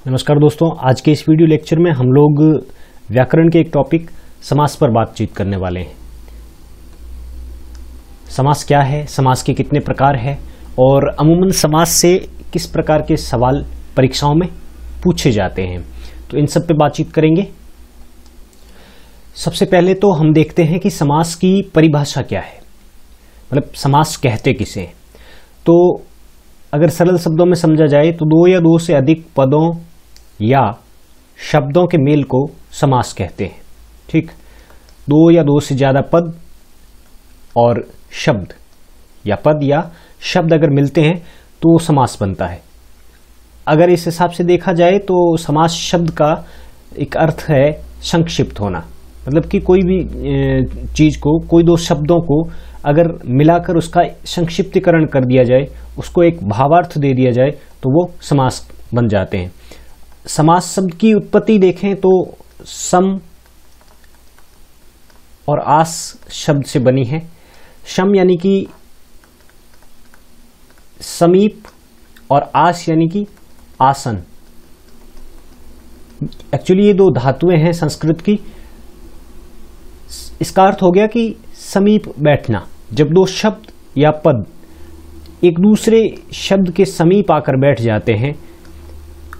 नमस्कार दोस्तों, आज के इस वीडियो लेक्चर में हम लोग व्याकरण के एक टॉपिक समास पर बातचीत करने वाले हैं। समास क्या है, समास के कितने प्रकार हैं और अमूमन समास से किस प्रकार के सवाल परीक्षाओं में पूछे जाते हैं, तो इन सब पे बातचीत करेंगे। सबसे पहले तो हम देखते हैं कि समास की परिभाषा क्या है, मतलब समास कहते किसे हैं। तो अगर सरल शब्दों में समझा जाए तो दो या दो से अधिक पदों या शब्दों के मेल को समास कहते हैं। ठीक, दो या दो से ज्यादा पद और शब्द या पद या शब्द अगर मिलते हैं तो वो समास बनता है। अगर इस हिसाब से देखा जाए तो समास शब्द का एक अर्थ है संक्षिप्त होना, मतलब कि कोई भी चीज को, कोई दो शब्दों को अगर मिलाकर उसका संक्षिप्तीकरण कर दिया जाए, उसको एक भावार्थ दे दिया जाए तो वो समास बन जाते हैं। समास शब्द की उत्पत्ति देखें तो सम और आस शब्द से बनी है। सम यानी कि समीप और आस यानी कि आसन। एक्चुअली ये दो धातुएं हैं संस्कृत की। इसका अर्थ हो गया कि समीप बैठना। जब दो शब्द या पद एक दूसरे शब्द के समीप आकर बैठ जाते हैं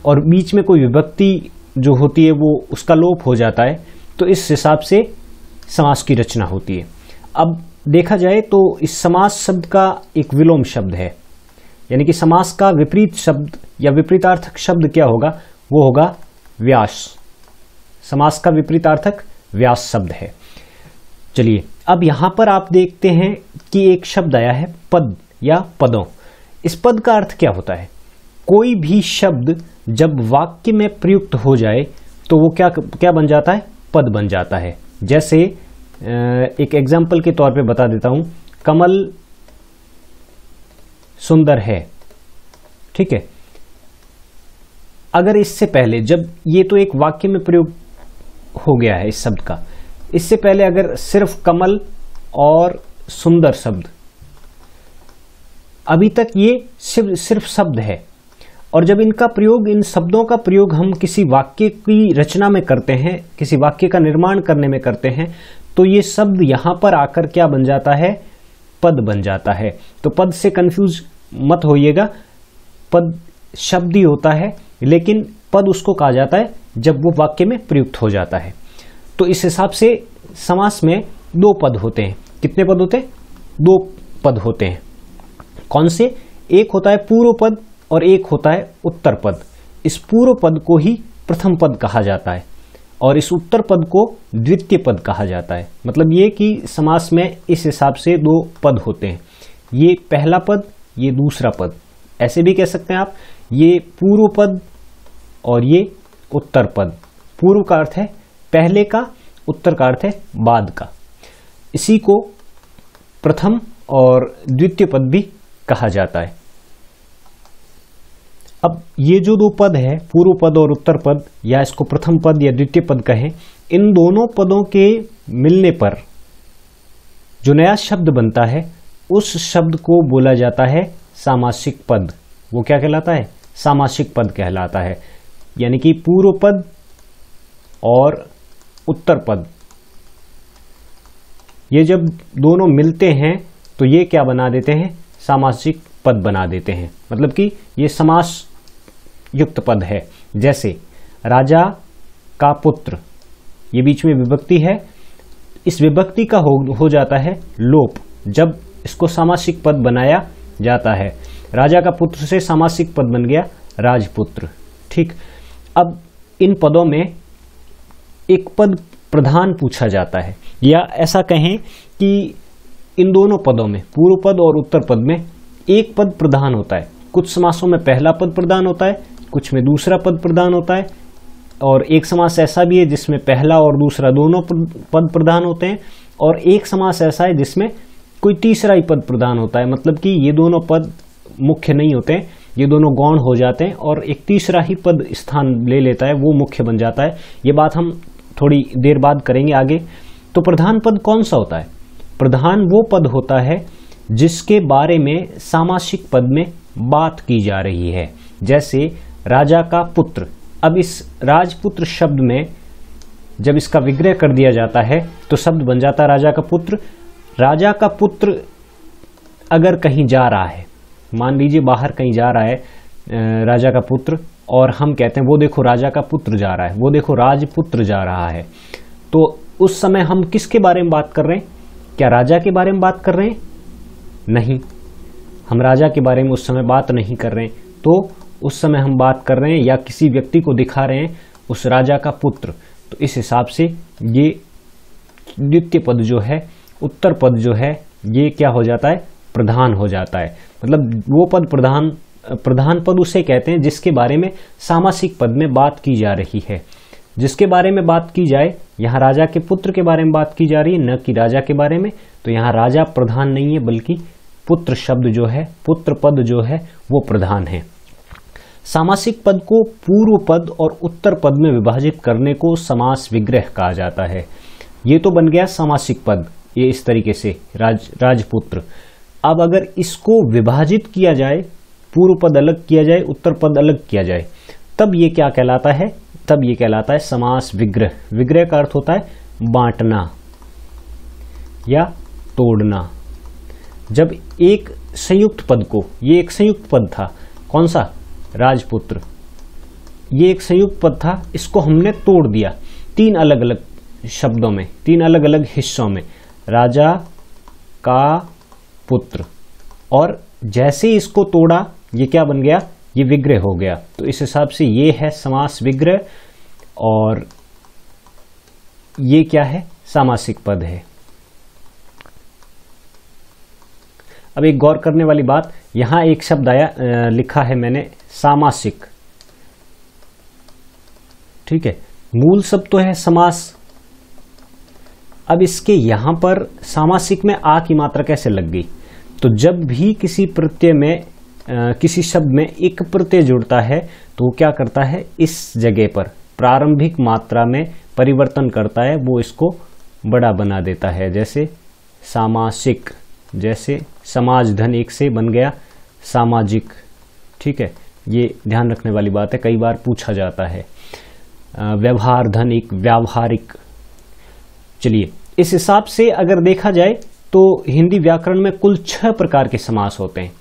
और बीच में कोई विभक्ति जो होती है वो उसका लोप हो जाता है, तो इस हिसाब से समास की रचना होती है। अब देखा जाए तो इस समास शब्द का एक विलोम शब्द है, यानी कि समास का विपरीत शब्द या विपरीतार्थक शब्द क्या होगा, वो होगा व्यास। समास का विपरीतार्थक व्यास शब्द है। चलिए, अब यहां पर आप देखते हैं कि एक शब्द आया है पद या पदों। इस पद का अर्थ क्या होता है? कोई भी शब्द जब वाक्य में प्रयुक्त हो जाए तो वो क्या बन जाता है? पद बन जाता है। जैसे एक एग्जाम्पल के तौर पे बता देता हूं, कमल सुंदर है। ठीक है, अगर इससे पहले, जब ये तो एक वाक्य में प्रयोग हो गया है इस शब्द का, इससे पहले अगर सिर्फ कमल और सुंदर शब्द, अभी तक ये सिर्फ शब्द है, और जब इनका प्रयोग, इन शब्दों का प्रयोग हम किसी वाक्य की रचना में करते हैं, किसी वाक्य का निर्माण करने में करते हैं, तो ये शब्द यहां पर आकर क्या बन जाता है? पद बन जाता है। तो पद से कंफ्यूज मत होइएगा, पद शब्द ही होता है, लेकिन पद उसको कहा जाता है जब वो वाक्य में प्रयुक्त हो जाता है। तो इस हिसाब से समास में दो पद होते हैं। कितने पद होते हैं? दो पद होते हैं। कौन से? एक होता है पूर्व पद और एक होता है उत्तर पद। इस पूर्व पद को ही प्रथम पद कहा जाता है और इस उत्तर पद को द्वितीय पद कहा जाता है। मतलब ये कि समास में इस हिसाब से दो पद होते हैं, ये पहला पद, ये दूसरा पद। ऐसे भी कह सकते हैं आप, ये पूर्व पद और ये उत्तर पद। पूर्व का अर्थ है पहले का, उत्तर का अर्थ है बाद का। इसी को प्रथम और द्वितीय पद भी कहा जाता है। अब ये जो दो पद है, पूर्व पद और उत्तर पद, या इसको प्रथम पद या द्वितीय पद कहें, इन दोनों पदों के मिलने पर जो नया शब्द बनता है उस शब्द को बोला जाता है सामासिक पद। वो क्या कहलाता है? सामासिक पद कहलाता है। यानी कि पूर्व पद और उत्तर पद, ये जब दोनों मिलते हैं तो ये क्या बना देते हैं? सामासिक पद बना देते हैं। मतलब कि ये समास युक्त पद है। जैसे राजा का पुत्र, ये बीच में विभक्ति है, इस विभक्ति का हो जाता है लोप जब इसको सामासिक पद बनाया जाता है। राजा का पुत्र से सामासिक पद बन गया राजपुत्र। ठीक, अब इन पदों में एक पद प्रधान पूछा जाता है, या ऐसा कहें कि इन दोनों पदों में, पूर्व पद और उत्तर पद में, एक पद प्रधान होता है। कुछ समासों में पहला पद प्रधान होता है, कुछ में दूसरा पद प्रधान होता है, और एक समास ऐसा भी है जिसमें पहला और दूसरा दोनों पद प्रधान होते हैं, और एक समास ऐसा है जिसमें कोई तीसरा ही पद प्रधान होता है। मतलब कि ये दोनों पद मुख्य नहीं होते हैं, ये दोनों गौण हो जाते हैं और एक तीसरा ही पद स्थान ले लेता है, वो मुख्य बन जाता है। ये बात हम थोड़ी देर बाद करेंगे आगे। तो प्रधान पद कौन सा होता है? प्रधान वो पद होता है जिसके बारे में सामासिक पद में बात की जा रही है। जैसे राजा का पुत्र, अब इस राजपुत्र शब्द में जब इसका विग्रह कर दिया जाता है तो शब्द बन जाता है राजा का पुत्र। राजा का पुत्र अगर कहीं जा रहा है, मान लीजिए बाहर कहीं जा रहा है राजा का पुत्र, और हम कहते हैं वो देखो राजा का पुत्र जा रहा है, वो देखो राजपुत्र जा रहा है, तो उस समय हम किसके बारे में बात कर रहे हैं? क्या राजा के बारे में बात कर रहे हैं? नहीं, हम राजा के बारे में उस समय बात नहीं कर रहे हैं। तो उस समय हम बात कर रहे हैं या किसी व्यक्ति को दिखा रहे हैं उस राजा का पुत्र। तो इस हिसाब से ये द्वितीय पद जो है, उत्तर पद जो है, ये क्या हो जाता है? प्रधान हो जाता है। मतलब वो पद प्रधान पद उसे कहते हैं जिसके बारे में सामासिक पद में बात की जा रही है। जिसके बारे में बात की जाए, यहाँ राजा के पुत्र के बारे में बात की जा रही है, न कि राजा के बारे में। तो यहाँ राजा प्रधान नहीं है, बल्कि पुत्र शब्द जो है, पुत्र पद जो है, वो प्रधान है। सामासिक पद को पूर्व पद और उत्तर पद में विभाजित करने को समास विग्रह कहा जाता है। ये तो बन गया सामासिक पद, ये इस तरीके से राजपुत्र। अब अगर इसको विभाजित किया जाए, पूर्व पद अलग किया जाए, उत्तर पद अलग किया जाए, तब ये क्या कहलाता है? तब ये कहलाता है समास विग्रह। विग्रह का अर्थ होता है बांटना या तोड़ना। जब एक संयुक्त पद को, ये एक संयुक्त पद था, कौन सा? राजपुत्र। ये एक संयुक्त पद था, इसको हमने तोड़ दिया तीन अलग अलग शब्दों में, तीन अलग अलग हिस्सों में, राजा का पुत्र। और जैसे इसको तोड़ा, ये क्या बन गया? ये विग्रह हो गया। तो इस हिसाब से ये है समास विग्रह, और ये क्या है? सामासिक पद है। अब एक गौर करने वाली बात, यहां एक शब्द आया, लिखा है मैंने सामासिक, ठीक है। मूल शब्द तो है समास। अब इसके यहां पर सामासिक में आ की मात्रा कैसे लग गई? तो जब भी किसी प्रत्यय में, किसी शब्द में एक प्रत्यय जुड़ता है तो वो क्या करता है? इस जगह पर प्रारंभिक मात्रा में परिवर्तन करता है, वो इसको बड़ा बना देता है। जैसे सामासिक, जैसे समाज धन एक से बन गया सामाजिक, ठीक है। ये ध्यान रखने वाली बात है, कई बार पूछा जाता है। व्यवहार धन एक व्यावहारिक। चलिए, इस हिसाब से अगर देखा जाए तो हिंदी व्याकरण में कुल 6 प्रकार के समास होते हैं।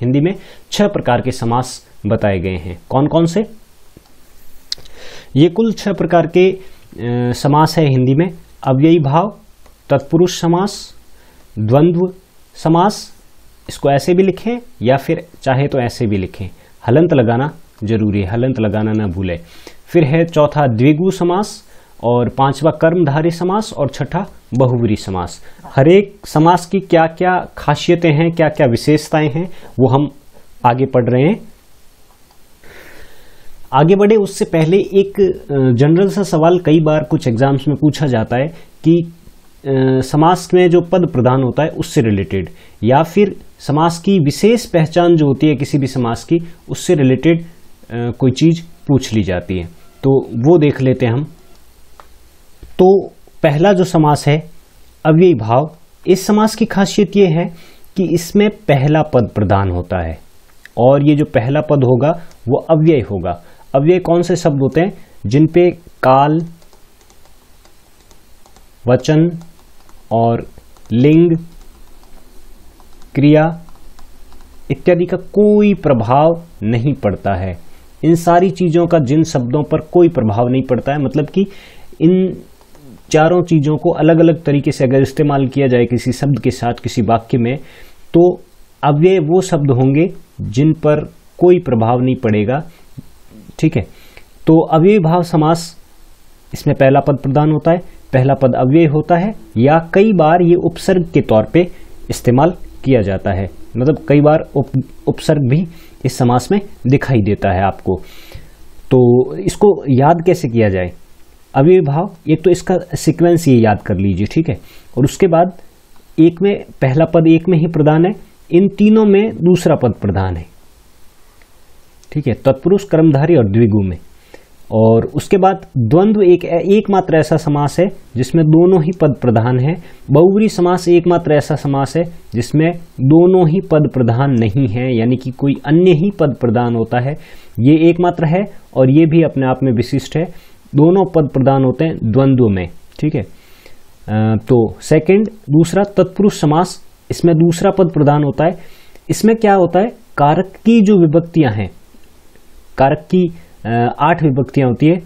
हिंदी में 6 प्रकार के समास बताए गए हैं। कौन कौन से? ये कुल 6 प्रकार के समास है हिंदी में। अव्ययी भाव, तत्पुरुष समास, द्वंद्व समास, इसको ऐसे भी लिखें या फिर चाहे तो ऐसे भी लिखें। हलंत लगाना जरूरी है, हलंत लगाना ना भूलें। फिर है चौथा द्विगु समास, और 5वां कर्मधारी समास, और 6ठा बहुव्रीहि समास। हर एक समास की क्या क्या खासियतें हैं, क्या क्या विशेषताएं हैं, वो हम आगे पढ़ रहे हैं। आगे बढ़े उससे पहले एक जनरल सा सवाल कई बार कुछ एग्जाम्स में पूछा जाता है कि समास में जो पद प्रधान होता है उससे रिलेटेड, या फिर समास की विशेष पहचान जो होती है किसी भी समास की, उससे रिलेटेड कोई चीज पूछ ली जाती है। तो वो देख लेते हैं हम। तो पहला जो समास है अव्ययी भाव, इस समास की खासियत ये है कि इसमें पहला पद प्रधान होता है, और ये जो पहला पद होगा वो अव्यय होगा। अव्यय कौन से शब्द होते हैं? जिन पे काल, वचन और लिंग, क्रिया इत्यादि का कोई प्रभाव नहीं पड़ता है। इन सारी चीजों का जिन शब्दों पर कोई प्रभाव नहीं पड़ता है, मतलब कि इन चारों चीजों को अलग अलग तरीके से अगर इस्तेमाल किया जाए किसी शब्द के साथ किसी वाक्य में, तो अव्यय वो शब्द होंगे जिन पर कोई प्रभाव नहीं पड़ेगा, ठीक है। तो अव्ययी भाव समास, इसमें पहला पद प्रधान होता है, पहला पद अव्यय होता है, या कई बार ये उपसर्ग के तौर पे इस्तेमाल किया जाता है। मतलब कई बार उपसर्ग भी इस समास में दिखाई देता है आपको। तो इसको याद कैसे किया जाए? अव्ययी भाव, एक तो इसका सीक्वेंस ये याद कर लीजिए, ठीक है। और उसके बाद एक में पहला पद एक में ही प्रधान है, इन तीनों में दूसरा पद प्रधान है, ठीक है। तत्पुरुष, कर्मधारी और द्विगु में। और उसके बाद द्वंद्व एकमात्र ऐसा समास है जिसमें दोनों ही पद प्रधान है। बहुब्री समास एकमात्र ऐसा समास है जिसमें दोनों ही पद प्रधान नहीं है, यानी कि कोई अन्य ही पद प्रधान होता है। ये एकमात्र है और ये भी अपने आप में विशिष्ट है। दोनों पद प्रधान होते हैं द्वंद्व में, ठीक है। तो सेकंड, दूसरा तत्पुरुष समास, इसमें दूसरा पद प्रधान होता है। इसमें क्या होता है, कारक की जो विभक्तियां हैं, कारक की 8 विभक्तियां होती है।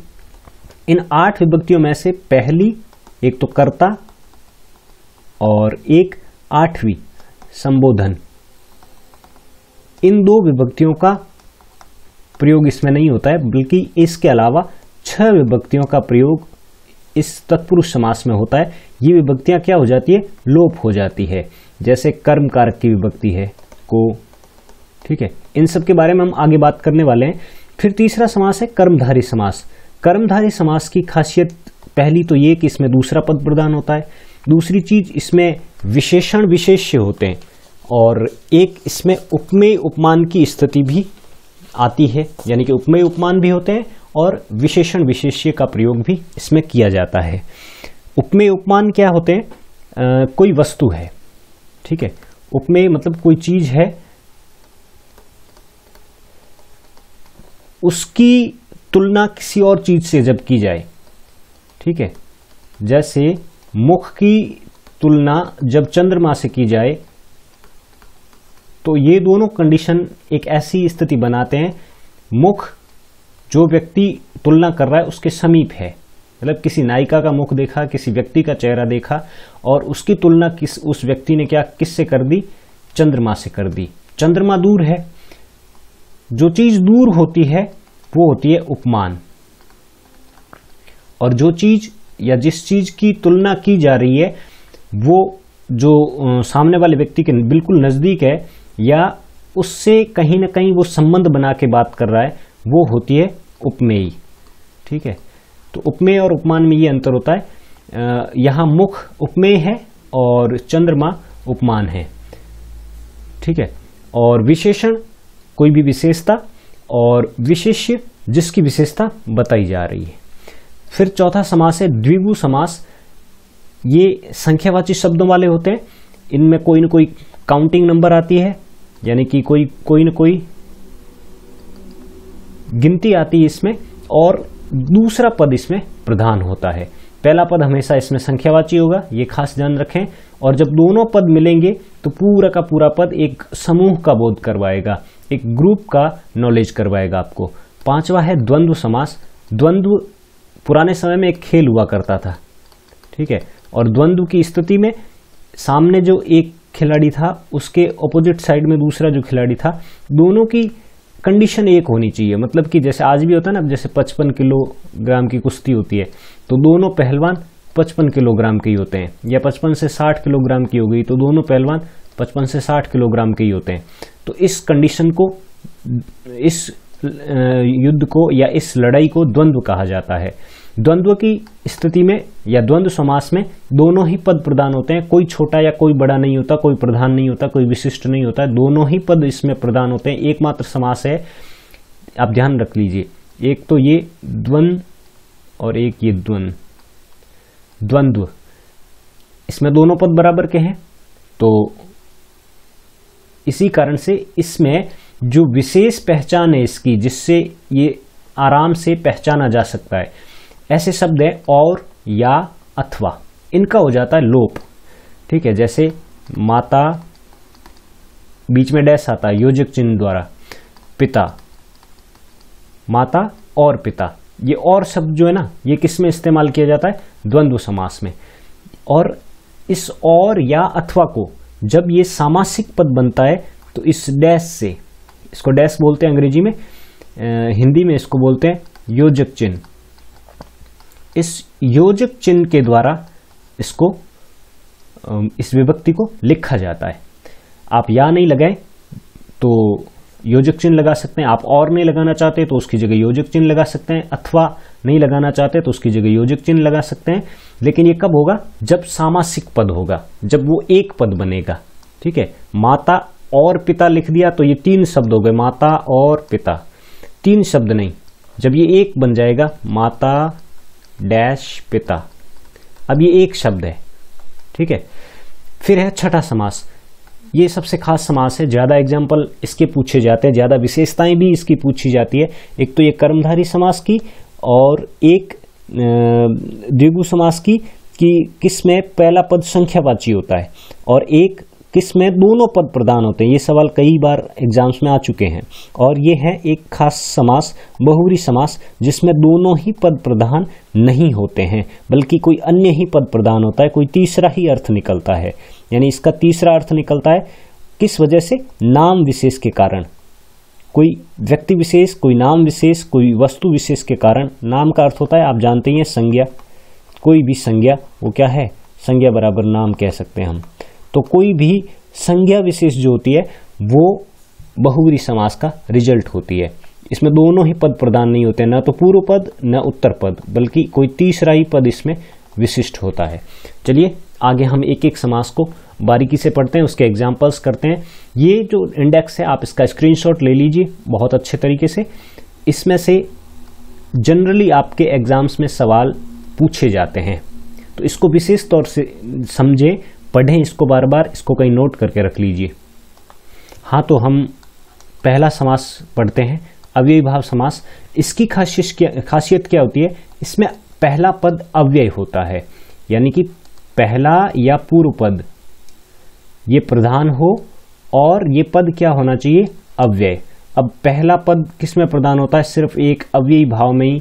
इन 8 विभक्तियों में से पहली एक तो कर्ता और एक 8वीं संबोधन, इन 2 विभक्तियों का प्रयोग इसमें नहीं होता है, बल्कि इसके अलावा 6 विभक्तियों का प्रयोग इस तत्पुरुष समास में होता है। ये विभक्तियां क्या हो जाती है, लोप हो जाती है। जैसे कर्म कारक की विभक्ति है को, ठीक है। इन सब के बारे में हम आगे बात करने वाले हैं। फिर तीसरा समास है कर्मधारी समास। कर्मधारी समास की खासियत पहली तो ये कि इसमें दूसरा पद प्रधान होता है। दूसरी चीज, इसमें विशेषण विशेष्य होते हैं और एक इसमें उपमेय उपमान की स्थिति भी आती है, यानी कि उपमेय उपमान भी होते हैं और विशेषण विशेष्य का प्रयोग भी इसमें किया जाता है। उपमेय उपमान क्या होते हैं, कोई वस्तु है, ठीक है। उपमेय मतलब कोई चीज है, उसकी तुलना किसी और चीज से जब की जाए, ठीक है। जैसे मुख की तुलना जब चंद्रमा से की जाए, तो ये दोनों कंडीशन एक ऐसी स्थिति बनाते हैं, मुख जो व्यक्ति तुलना कर रहा है उसके समीप है। मतलब किसी नायिका का मुख देखा, किसी व्यक्ति का चेहरा देखा और उसकी तुलना उस व्यक्ति ने किससे कर दी, चंद्रमा से कर दी। चंद्रमा दूर है, जो चीज दूर होती है वो होती है उपमान, और जो चीज या जिस चीज की तुलना की जा रही है वो जो सामने वाले व्यक्ति के बिल्कुल नजदीक है या उससे कहीं ना कहीं वो संबंध बना के बात कर रहा है, वो होती है उपमेय, ठीक है। तो उपमेय और उपमान में ये अंतर होता है। यहां मुख उपमेय है और चंद्रमा उपमान है, ठीक है। और विशेषण कोई भी विशेषता और विशेष्य जिसकी विशेषता बताई जा रही है। फिर चौथा समास है द्विगु समास। ये संख्यावाची शब्दों वाले होते हैं, इनमें कोई न कोई काउंटिंग नंबर आती है, यानी कि कोई न कोई गिनती आती है इसमें, और दूसरा पद इसमें प्रधान होता है। पहला पद हमेशा इसमें संख्यावाची होगा, ये खास ध्यान रखें। और जब दोनों पद मिलेंगे तो पूरा का पूरा पद एक समूह का बोध करवाएगा, एक ग्रुप का नॉलेज करवाएगा आपको। पांचवा है द्वंद्व समास। द्वंद्व पुराने समय में एक खेल हुआ करता था, ठीक है। और द्वंद्व की स्थिति में सामने जो एक खिलाड़ी था उसके ऑपोजिट साइड में दूसरा जो खिलाड़ी था, दोनों की कंडीशन एक होनी चाहिए। मतलब कि जैसे आज भी होता है ना, जैसे 55 किलोग्राम की कुश्ती होती है तो दोनों पहलवान 55 किलोग्राम के ही होते हैं, या 55 से 60 किलोग्राम की हो गई तो दोनों पहलवान 55 से 60 किलोग्राम के ही होते हैं। तो इस कंडीशन को, इस युद्ध को या इस लड़ाई को द्वंद्व कहा जाता है। द्वंद्व की स्थिति में या द्वंद्व समास में दोनों ही पद प्रधान होते हैं, कोई छोटा या कोई बड़ा नहीं होता, कोई प्रधान नहीं होता, कोई विशिष्ट नहीं होता, दोनों ही पद इसमें प्रधान होते हैं। एकमात्र समास है, आप ध्यान रख लीजिए, एक तो ये द्वंद्व और एक ये द्वंद्व, इसमें दोनों पद बराबर के हैं। तो इसी कारण से इसमें जो विशेष पहचान है इसकी, जिससे ये आराम से पहचाना जा सकता है, ऐसे शब्द है और, या, अथवा, इनका हो जाता है लोप, ठीक है। जैसे माता, बीच में डैश आता है योजक चिन्ह द्वारा, पिता, माता और पिता, ये और शब्द जो है ना, ये किस में इस्तेमाल किया जाता है, द्वंद्व समास में। और इस और या अथवा को जब ये सामासिक पद बनता है तो इस डैश से, इसको डैश बोलते हैं अंग्रेजी में, हिंदी में इसको बोलते हैं योजक चिन्ह। इस योजक चिन्ह के द्वारा इसको, इस विभक्ति को लिखा जाता है। आप या नहीं लगाएं तो योजक चिन्ह लगा सकते हैं, आप और नहीं लगाना चाहते तो उसकी जगह योजक चिन्ह लगा सकते हैं, अथवा नहीं लगाना चाहते तो उसकी जगह योजक चिन्ह लगा सकते हैं। लेकिन ये कब होगा, जब सामासिक पद होगा, जब वो एक पद बनेगा, ठीक है। माता और पिता लिख दिया तो ये 3 शब्द हो गए, माता और पिता, 3 शब्द नहीं, जब ये एक बन जाएगा, माता डैश पिता, अब ये एक शब्द है, ठीक है। फिर है छठा समास, ये सबसे खास समास है, ज्यादा एग्जाम्पल इसके पूछे जाते हैं, ज्यादा विशेषताएं भी इसकी पूछी जाती है। एक तो ये कर्मधारी समास की, और एक द्विगु समास की, कि किसमें पहला पद संख्यावाची होता है, और एक किसमें दोनों पद प्रधान होते हैं। ये सवाल कई बार एग्जाम्स में आ चुके हैं। और ये है एक खास समास, बहुव्रीहि समास, जिसमें दोनों ही पद प्रधान नहीं होते हैं, बल्कि कोई अन्य ही पद प्रधान होता है, कोई तीसरा ही अर्थ निकलता है। यानी इसका तीसरा अर्थ निकलता है किस वजह से? नाम विशेष के कारण। कोई व्यक्ति विशेष, कोई नाम विशेष, कोई वस्तु विशेष के कारण। नाम का अर्थ होता है, आप जानते ही हैं, संज्ञा। कोई भी संज्ञा, वो क्या है? संज्ञा बराबर नाम कह सकते हैं हम। तो कोई भी संज्ञा विशेष जो होती है वो बहुव्रीहि समास का रिजल्ट होती है। इसमें दोनों ही पद प्रधान नहीं होते, न तो पूर्व पद न उत्तर पद, बल्कि कोई तीसरा ही पद इसमें विशिष्ट होता है। चलिए आगे हम एक एक समास को बारीकी से पढ़ते हैं, उसके एग्जाम्पल्स करते हैं। ये जो इंडेक्स है आप इसका स्क्रीनशॉट ले लीजिए बहुत अच्छे तरीके से। इसमें से जनरली आपके एग्जाम्स में सवाल पूछे जाते हैं, तो इसको विशेष तौर से समझें, पढ़ें इसको बार बार, इसको कहीं नोट करके रख लीजिए। हाँ, तो हम पहला समास पढ़ते हैं, अव्ययी भाव समास। इसकी खासियत क्या होती है? इसमें पहला पद अव्यय होता है, यानी कि पहला या पूर्व पद ये प्रधान हो, और ये पद क्या होना चाहिए? अव्यय। अब पहला पद किसमें प्रधान होता है? सिर्फ एक अव्ययी भाव में ही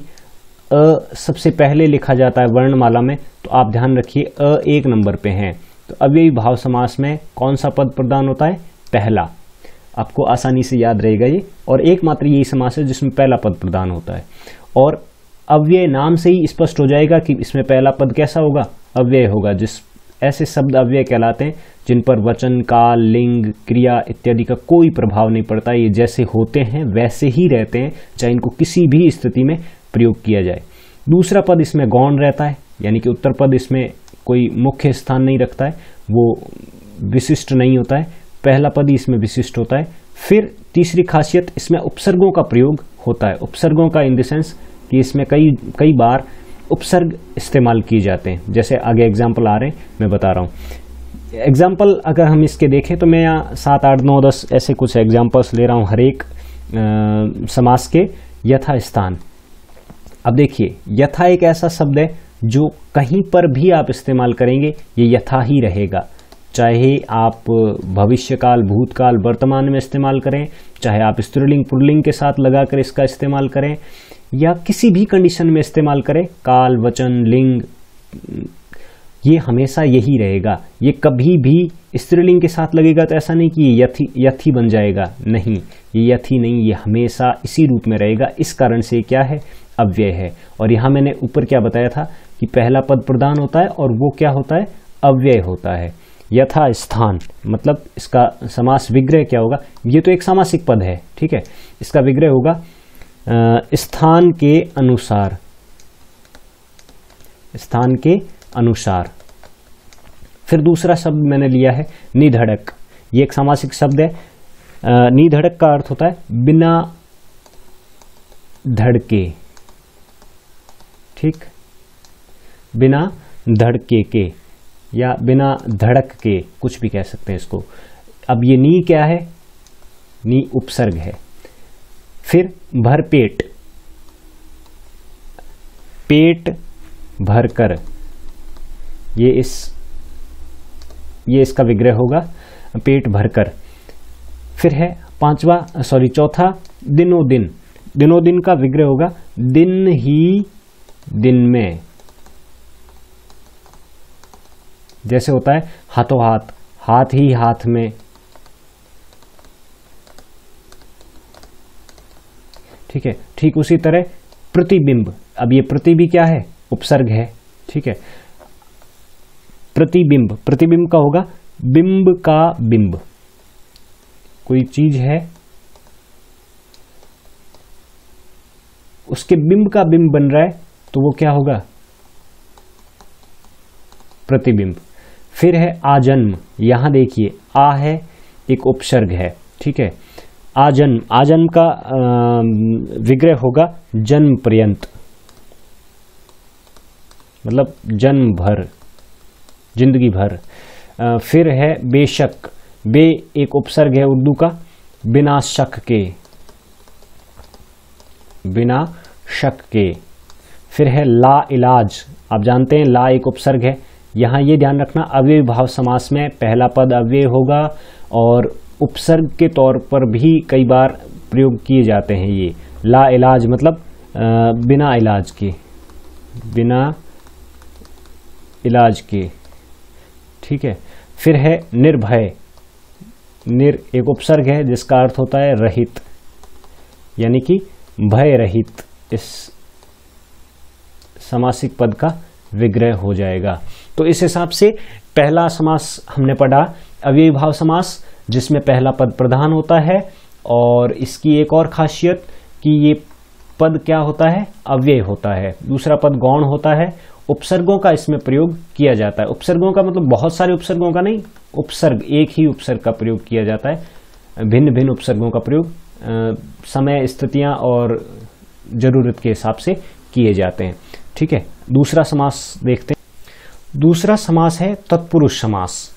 अ सबसे पहले लिखा जाता है वर्णमाला में, तो आप ध्यान रखिए अ एक नंबर पे है। तो अव्ययी भाव समास में कौन सा पद प्रधान होता है? पहला। आपको आसानी से याद रहेगा ये। और एकमात्र यही समास है जिसमें पहला पद प्रधान होता है। और अव्यय नाम से ही स्पष्ट हो जाएगा कि इसमें पहला पद कैसा होगा? अव्यय होगा। जिस ऐसे शब्द अव्यय कहलाते हैं जिन पर वचन, काल, लिंग, क्रिया इत्यादि का कोई प्रभाव नहीं पड़ता। ये जैसे होते हैं वैसे ही रहते हैं, चाहे इनको किसी भी स्थिति में प्रयोग किया जाए। दूसरा पद इसमें गौण रहता है, यानी कि उत्तर पद इसमें कोई मुख्य स्थान नहीं रखता है, वो विशिष्ट नहीं होता है। पहला पद ही इसमें विशिष्ट होता है। फिर तीसरी खासियत, इसमें उपसर्गों का प्रयोग होता है। उपसर्गों का इन द सेंस कि इसमें कई बार उपसर्ग इस्तेमाल किए जाते हैं। जैसे आगे एग्जाम्पल आ रहे हैं, मैं बता रहा हूँ। एग्जाम्पल अगर हम इसके देखें तो मैं यहाँ 7, 8, 9, 10 ऐसे कुछ एग्जाम्पल्स ले रहा हूँ हर एक समास के। यथा स्थान, अब देखिए यथा एक ऐसा शब्द है जो कहीं पर भी आप इस्तेमाल करेंगे ये यथा ही रहेगा। चाहे आप भविष्यकाल, भूतकाल, वर्तमान में इस्तेमाल करें, चाहे आप स्त्रीलिंग पुल्लिंग के साथ लगाकर इसका इस्तेमाल करें, या किसी भी कंडीशन में इस्तेमाल करें, काल, वचन, लिंग, ये हमेशा यही रहेगा। ये कभी भी स्त्रीलिंग के साथ लगेगा तो ऐसा नहीं कि ये यथी बन जाएगा, नहीं, ये यथी नहीं, ये हमेशा इसी रूप में रहेगा। इस कारण से क्या है? अव्यय है। और यहाँ मैंने ऊपर क्या बताया था कि पहला पद प्रधान होता है और वो क्या होता है? अव्यय होता है। यथा स्थान मतलब इसका समास विग्रह क्या होगा? ये तो एक सामासिक पद है, ठीक है, इसका विग्रह होगा स्थान के अनुसार। स्थान के अनुसार। फिर दूसरा शब्द मैंने लिया है निधड़क। ये एक सामासिक शब्द है। निधड़क का अर्थ होता है बिना धड़के, ठीक, बिना धड़के के या बिना धड़क के, कुछ भी कह सकते हैं इसको। अब ये नी क्या है? नी उपसर्ग है। फिर भरपेट, पेट भरकर, ये इसका विग्रह होगा पेट भरकर। फिर है चौथा दिनों दिन। दिनों दिन का विग्रह होगा दिन ही दिन में। जैसे होता है हाथों हाथ, हाथ ही हाथ में, ठीक है। ठीक उसी तरह प्रतिबिंब। अब ये प्रतिबिंब क्या है? उपसर्ग है, ठीक है। प्रतिबिंब, प्रतिबिंब का होगा बिंब का बिंब। कोई चीज है उसके बिंब का बिंब बन रहा है तो वो क्या होगा? प्रतिबिंब। फिर है आजन्म। यहां देखिए आ है, एक उपसर्ग है, ठीक है। आजन्म, आजन्म का विग्रह होगा जन्म पर्यंत, मतलब जन्म भर, जिंदगी भर। फिर है बेशक, बे एक उपसर्ग है उर्दू का, बिना शक के, बिना शक के। फिर है ला इलाज, आप जानते हैं ला एक उपसर्ग है। यहां ये ध्यान रखना अव्ययी भाव समास में पहला पद अव्यय होगा और उपसर्ग के तौर पर भी कई बार प्रयोग किए जाते हैं। ये ला इलाज मतलब बिना इलाज के, बिना इलाज के, ठीक है। फिर है निर्भय, निर एक उपसर्ग है जिसका अर्थ होता है रहित, यानी कि भय रहित। इस समासिक पद का विग्रह हो जाएगा। तो इस हिसाब से पहला समास हमने पढ़ा अव्ययी भाव समास, जिसमें पहला पद प्रधान होता है और इसकी एक और खासियत कि ये पद क्या होता है, अव्यय होता है। दूसरा पद गौण होता है। उपसर्गों का इसमें प्रयोग किया जाता है। उपसर्गों का मतलब बहुत सारे उपसर्गों का नहीं, उपसर्ग, एक ही उपसर्ग का प्रयोग किया जाता है। भिन्न भिन्न उपसर्गों का प्रयोग समय, स्थितियां और जरूरत के हिसाब से किए जाते हैं, ठीक है। दूसरा समास देखते हैं। दूसरा समास है तत्पुरुष समास।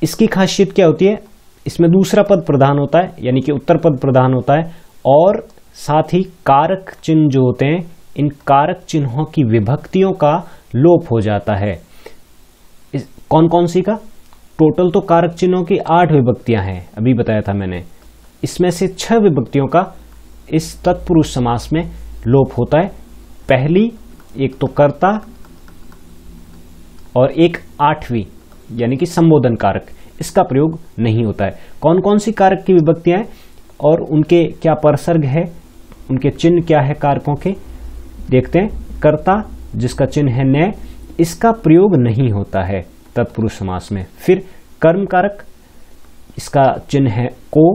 इसकी खासियत क्या होती है, इसमें दूसरा पद प्रधान होता है, यानी कि उत्तर पद प्रधान होता है और साथ ही कारक चिन्ह जो होते हैं, इन कारक चिन्हों की विभक्तियों का लोप हो जाता है। कौन कौन सी का, टोटल तो कारक चिन्हों की 8 विभक्तियां हैं, अभी बताया था मैंने। इसमें से 6 विभक्तियों का इस तत्पुरुष समास में लोप होता है। पहली एक तो कर्ता और एक 8वीं यानी कि संबोधन कारक, इसका प्रयोग नहीं होता है। कौन कौन सी कारक की विभक्तियां हैं और उनके क्या परसर्ग है, उनके चिन्ह क्या है कारकों के, देखते हैं। कर्ता जिसका चिन्ह है न, इसका प्रयोग नहीं होता है तत्पुरुष समास में। फिर कर्म कारक, इसका चिन्ह है को,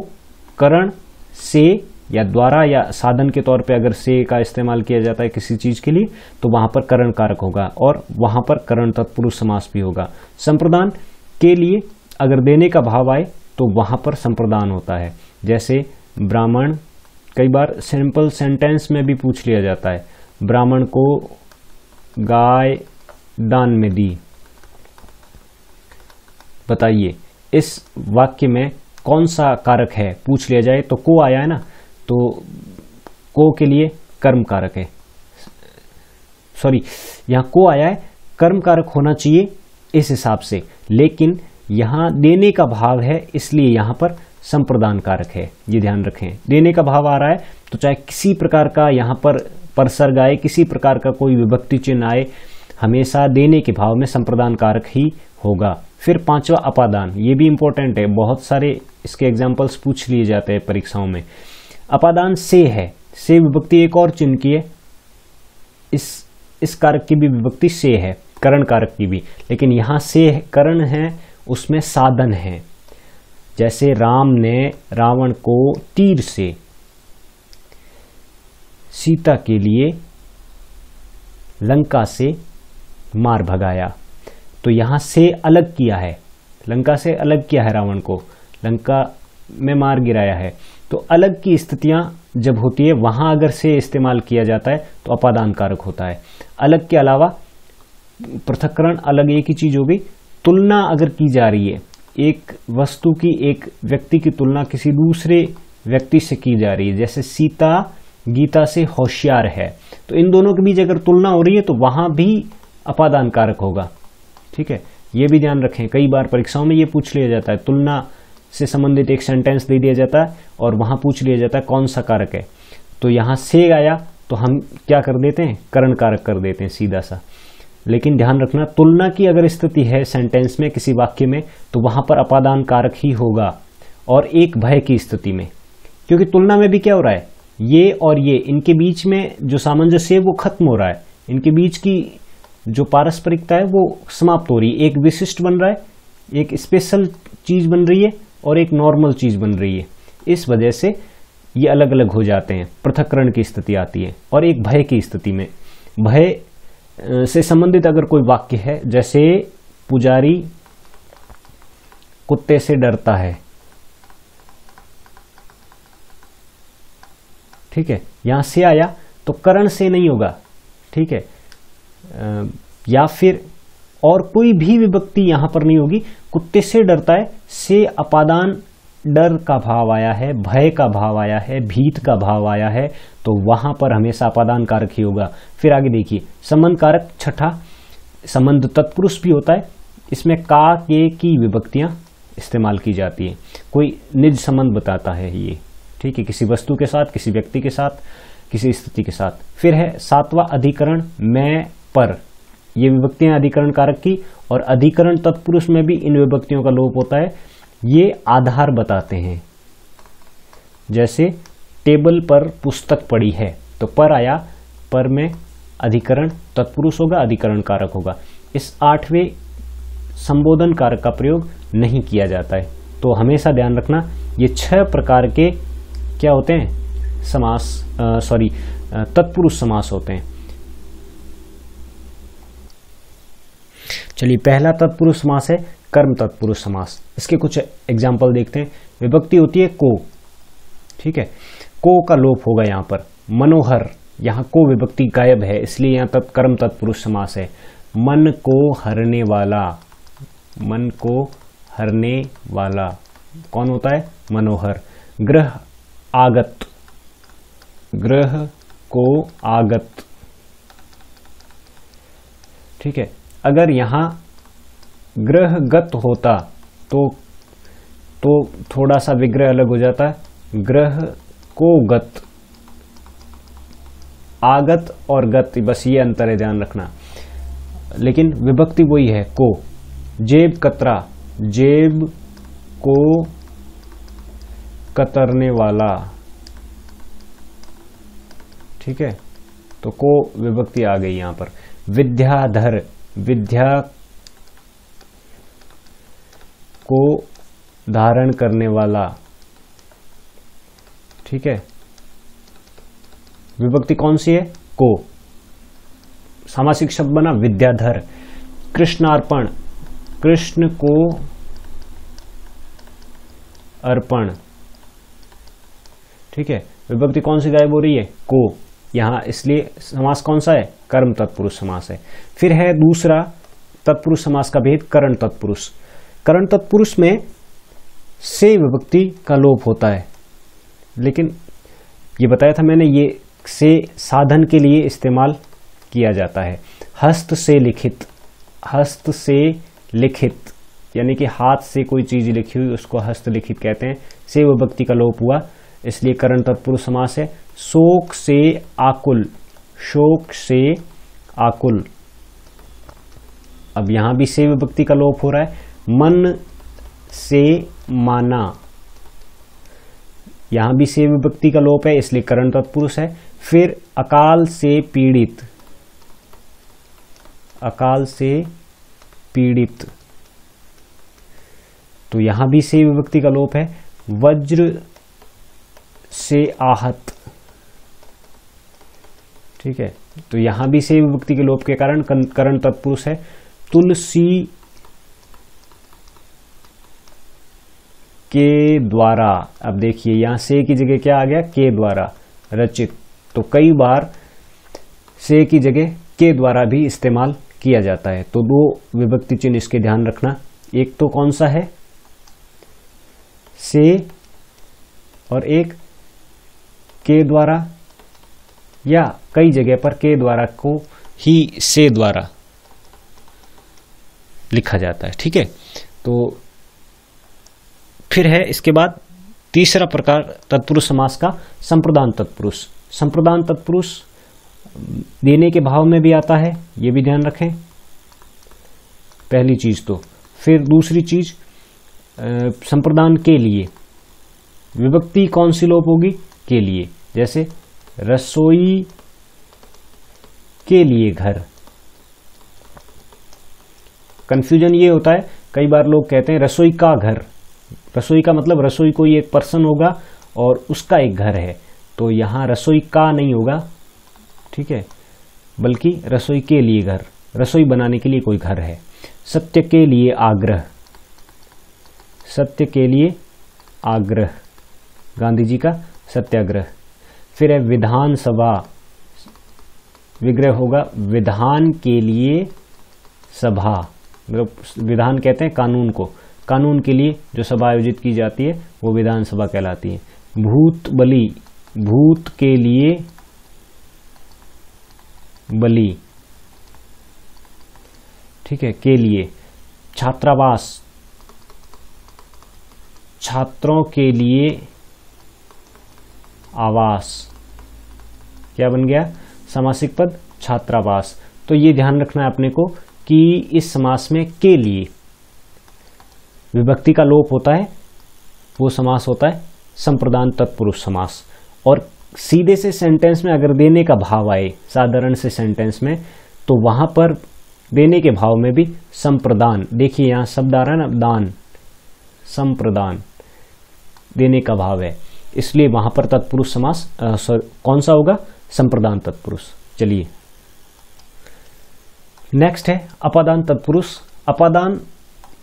करण, से या द्वारा या साधन के तौर पे अगर से का इस्तेमाल किया जाता है किसी चीज के लिए तो वहां पर करण कारक होगा और वहां पर करण तत्पुरुष समास भी होगा। संप्रदान के लिए अगर देने का भाव आए तो वहां पर संप्रदान होता है। जैसे ब्राह्मण, कई बार सिंपल सेंटेंस में भी पूछ लिया जाता है, ब्राह्मण को गाय दान में दी, बताइए इस वाक्य में कौन सा कारक है, पूछ लिया जाए तो को आया है ना, तो को के लिए कर्म कारक है, सॉरी यहां को आया है, कर्म कारक होना चाहिए इस हिसाब से, लेकिन यहां देने का भाव है इसलिए यहां पर संप्रदान कारक है। ये ध्यान रखें, देने का भाव आ रहा है तो चाहे किसी प्रकार का यहां पर परसर्ग आए, किसी प्रकार का कोई विभक्ति चिन्ह आए, हमेशा देने के भाव में संप्रदान कारक ही होगा। फिर 5वां अपादान, ये भी इंपॉर्टेंट है, बहुत सारे इसके एग्जाम्पल्स पूछ लिए जाते हैं परीक्षाओं में। अपादान से है, से विभक्ति एक और चिन्ह की है, इस कारक की भी विभक्ति से है, करण कारक की भी, लेकिन यहां से करण है उसमें साधन है। जैसे राम ने रावण को तीर से सीता के लिए लंका से मार भगाया, तो यहां से अलग किया है, लंका से अलग किया है, रावण को लंका में मार गिराया है। तो अलग की स्थितियां जब होती है वहां अगर से इस्तेमाल किया जाता है तो अपादान कारक होता है। अलग के अलावा पृथक्करण अलग एक ही चीज होगी, तुलना अगर की जा रही है, एक वस्तु की, एक व्यक्ति की तुलना किसी दूसरे व्यक्ति से की जा रही है, जैसे सीता गीता से होशियार है, तो इन दोनों के बीच अगर तुलना हो रही है तो वहां भी अपादान कारक होगा, ठीक है। ये भी ध्यान रखें, कई बार परीक्षाओं में ये पूछ लिया जाता है, तुलना से संबंधित एक सेंटेंस दे दिया जाता है और वहां पूछ लिया जाता है कौन सा कारक है, तो यहां से आया तो हम क्या कर देते हैं, करण कारक कर देते हैं सीधा सा। लेकिन ध्यान रखना, तुलना की अगर स्थिति है सेंटेंस में, किसी वाक्य में, तो वहां पर अपादान कारक ही होगा। और एक भय की स्थिति में, क्योंकि तुलना में भी क्या हो रहा है, ये और ये, इनके बीच में जो सामंजस्य है वो खत्म हो रहा है, इनके बीच की जो पारस्परिकता है वो समाप्त हो रही है, एक विशिष्ट बन रहा है, एक स्पेशल चीज बन रही है और एक नॉर्मल चीज बन रही है। इस वजह से ये अलग अलग हो जाते हैं, पृथक्करण की स्थिति आती है। और एक भय की स्थिति में, भय से संबंधित अगर कोई वाक्य है, जैसे पुजारी कुत्ते से डरता है, ठीक है, यहां से आया तो करण से नहीं होगा, ठीक है, या फिर और कोई भी विभक्ति यहां पर नहीं होगी। कुत्ते से डरता है, से अपादान डर का भाव आया है, भय का भाव आया है, भीत का भाव आया है, तो वहां पर हमेशा अपादान कारक ही होगा। फिर आगे देखिए, संबंध कारक छठा, संबंध तत्पुरुष भी होता है, इसमें का के की विभक्तियां इस्तेमाल की जाती है। कोई निज संबंध बताता है ये, ठीक है, किसी वस्तु के साथ, किसी व्यक्ति के साथ, किसी स्थिति के साथ। फिर है सातवां अधिकरण मैं पर, ये विभक्तियां अधिकरण कारक की, और अधिकरण तत्पुरुष में भी इन विभक्तियों का लोप होता है। ये आधार बताते हैं, जैसे टेबल पर पुस्तक पड़ी है, तो पर आया, पर में अधिकरण तत्पुरुष होगा, अधिकरण कारक होगा। इस 8वें संबोधन कारक का प्रयोग नहीं किया जाता है। तो हमेशा ध्यान रखना, ये 6 प्रकार के क्या होते हैं, समास, तत्पुरुष समास होते हैं। चलिए, पहला तत्पुरुष समास है कर्म तत्पुरुष समास। इसके कुछ एग्जाम्पल देखते हैं। विभक्ति होती है को, ठीक है, को का लोप होगा यहां पर। मनोहर, यहां को विभक्ति गायब है, इसलिए यहां कर्म तत्पुरुष समास है। मन को हरने वाला, मन को हरने वाला कौन होता है, मनोहर। ग्रह आगत, ग्रह को आगत, ठीक है। अगर यहां ग्रहगत होता तो थोड़ा सा विग्रह अलग हो जाता है। ग्रह को गत, आगत और गत, बस ये अंतर है, ध्यान रखना। लेकिन विभक्ति वही है को। जेब कतरा, जेब को कतरने वाला, ठीक है, तो को विभक्ति आ गई यहां पर। विद्याधर, विद्या को धारण करने वाला, ठीक है, विभक्ति कौन सी है, को। सामासिक शब्द बना विद्याधर। कृष्णार्पण, कृष्ण को अर्पण, ठीक है, विभक्ति कौन सी गायब हो रही है, को। यहां इसलिए समास कौन सा है, कर्म तत्पुरुष समास है। फिर है दूसरा तत्पुरुष समास का भेद, करण तत्पुरुष। करण तत्पुरुष में से विभक्ति का लोप होता है, लेकिन ये बताया था मैंने, ये से साधन के लिए इस्तेमाल किया जाता है। हस्त से लिखित, हस्त से लिखित यानी कि हाथ से कोई चीज लिखी हुई उसको हस्तलिखित कहते हैं। से विभक्ति का लोप हुआ, इसलिए करण तत्पुरुष समास है। शोक से आकुल, शोक से आकुल, अब यहां भी से विभक्ति का लोप हो रहा है। मन से माना, यहां भी से विभक्ति का लोप है, इसलिए करण तत्पुरुष है। फिर अकाल से पीड़ित, अकाल से पीड़ित, तो यहां भी से विभक्ति का लोप है। वज्र से आहत, ठीक है, तो यहां भी से विभक्ति के लोप के कारण करण तत्पुरुष है। तुलसी के द्वारा, अब देखिए यहां से की जगह क्या आ गया, के द्वारा रचित, तो कई बार से की जगह के द्वारा भी इस्तेमाल किया जाता है। तो दो विभक्ति चिन्ह इसके ध्यान रखना, एक तो कौन सा है से, और एक के द्वारा, या कई जगह पर के द्वारा को ही से द्वारा लिखा जाता है, ठीक है। तो फिर है इसके बाद तीसरा प्रकार तत्पुरुष समास का, संप्रदान तत्पुरुष। संप्रदान तत्पुरुष देने के भाव में भी आता है, ये भी ध्यान रखें, पहली चीज तो। फिर दूसरी चीज संप्रदान के लिए, विभक्ति कौन सी लोप होगी, के लिए, जैसे रसोई के लिए घर। कंफ्यूजन ये होता है, कई बार लोग कहते हैं रसोई का घर, रसोई का मतलब रसोई कोई एक पर्सन होगा और उसका एक घर है, तो यहां रसोई का नहीं होगा, ठीक है, बल्कि रसोई के लिए घर, रसोई बनाने के लिए कोई घर है। सत्य के लिए आग्रह, सत्य के लिए आग्रह, गांधी जी का सत्याग्रह। फिर है विधानसभा, विग्रह होगा विधान के लिए सभा, मतलब विधान कहते हैं कानून को, कानून के लिए जो सभा आयोजित की जाती है वो विधानसभा कहलाती है। भूत बलि, भूत के लिए बलि, ठीक है, के लिए। छात्रावास, छात्रों के लिए आवास, क्या बन गया? समासिक पद छात्रावास। तो ये ध्यान रखना है अपने को कि इस समास में के लिए विभक्ति का लोप होता है, वो समास होता है संप्रदान तत्पुरुष समास। और सीधे से सेंटेंस में अगर देने का भाव आए साधारण से सेंटेंस में, तो वहां पर देने के भाव में भी संप्रदान, देखिए यहां शब्द आ रहा है ना, दान, संप्रदान देने का भाव है, इसलिए वहां पर तत्पुरुष समास कौन सा होगा? संप्रदान तत्पुरुष। चलिए नेक्स्ट है अपादान तत्पुरुष। अपादान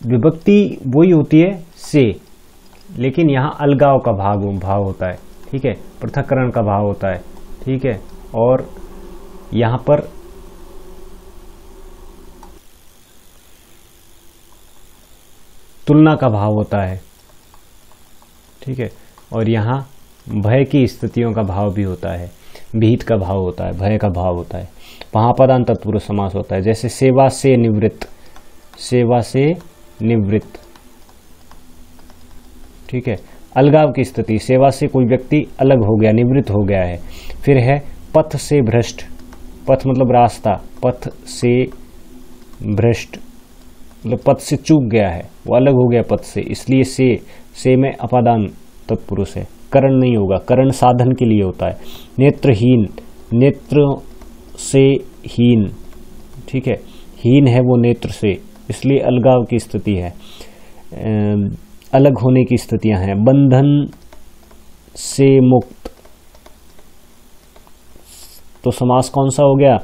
विभक्ति वही होती है से, लेकिन यहां अलगाव का भाव होता है, ठीक है, पृथक्करण का भाव होता है, ठीक है, और यहां पर तुलना का भाव होता है, ठीक है, और यहां भय की स्थितियों का भाव भी होता है, भीत का भाव होता है, भय का भाव होता है, वहां अपादान तत्पुरुष समास होता है। जैसे सेवा से निवृत्त, सेवा से निवृत्त, ठीक है, अलगाव की स्थिति, सेवा से कोई व्यक्ति अलग हो गया, निवृत्त हो गया है। फिर है पथ से भ्रष्ट, पथ मतलब रास्ता, पथ से भ्रष्ट मतलब पथ से चूक गया है, वो अलग हो गया पथ से, इसलिए से में अपादान तत्पुरुष है, करण नहीं होगा, करण साधन के लिए होता है। नेत्रहीन, नेत्र से हीन, ठीक है, हीन है वो नेत्र से, इसलिए अलगाव की स्थिति है, अलग होने की स्थितियां हैं। बंधन से मुक्त, तो समास कौन सा हो गया?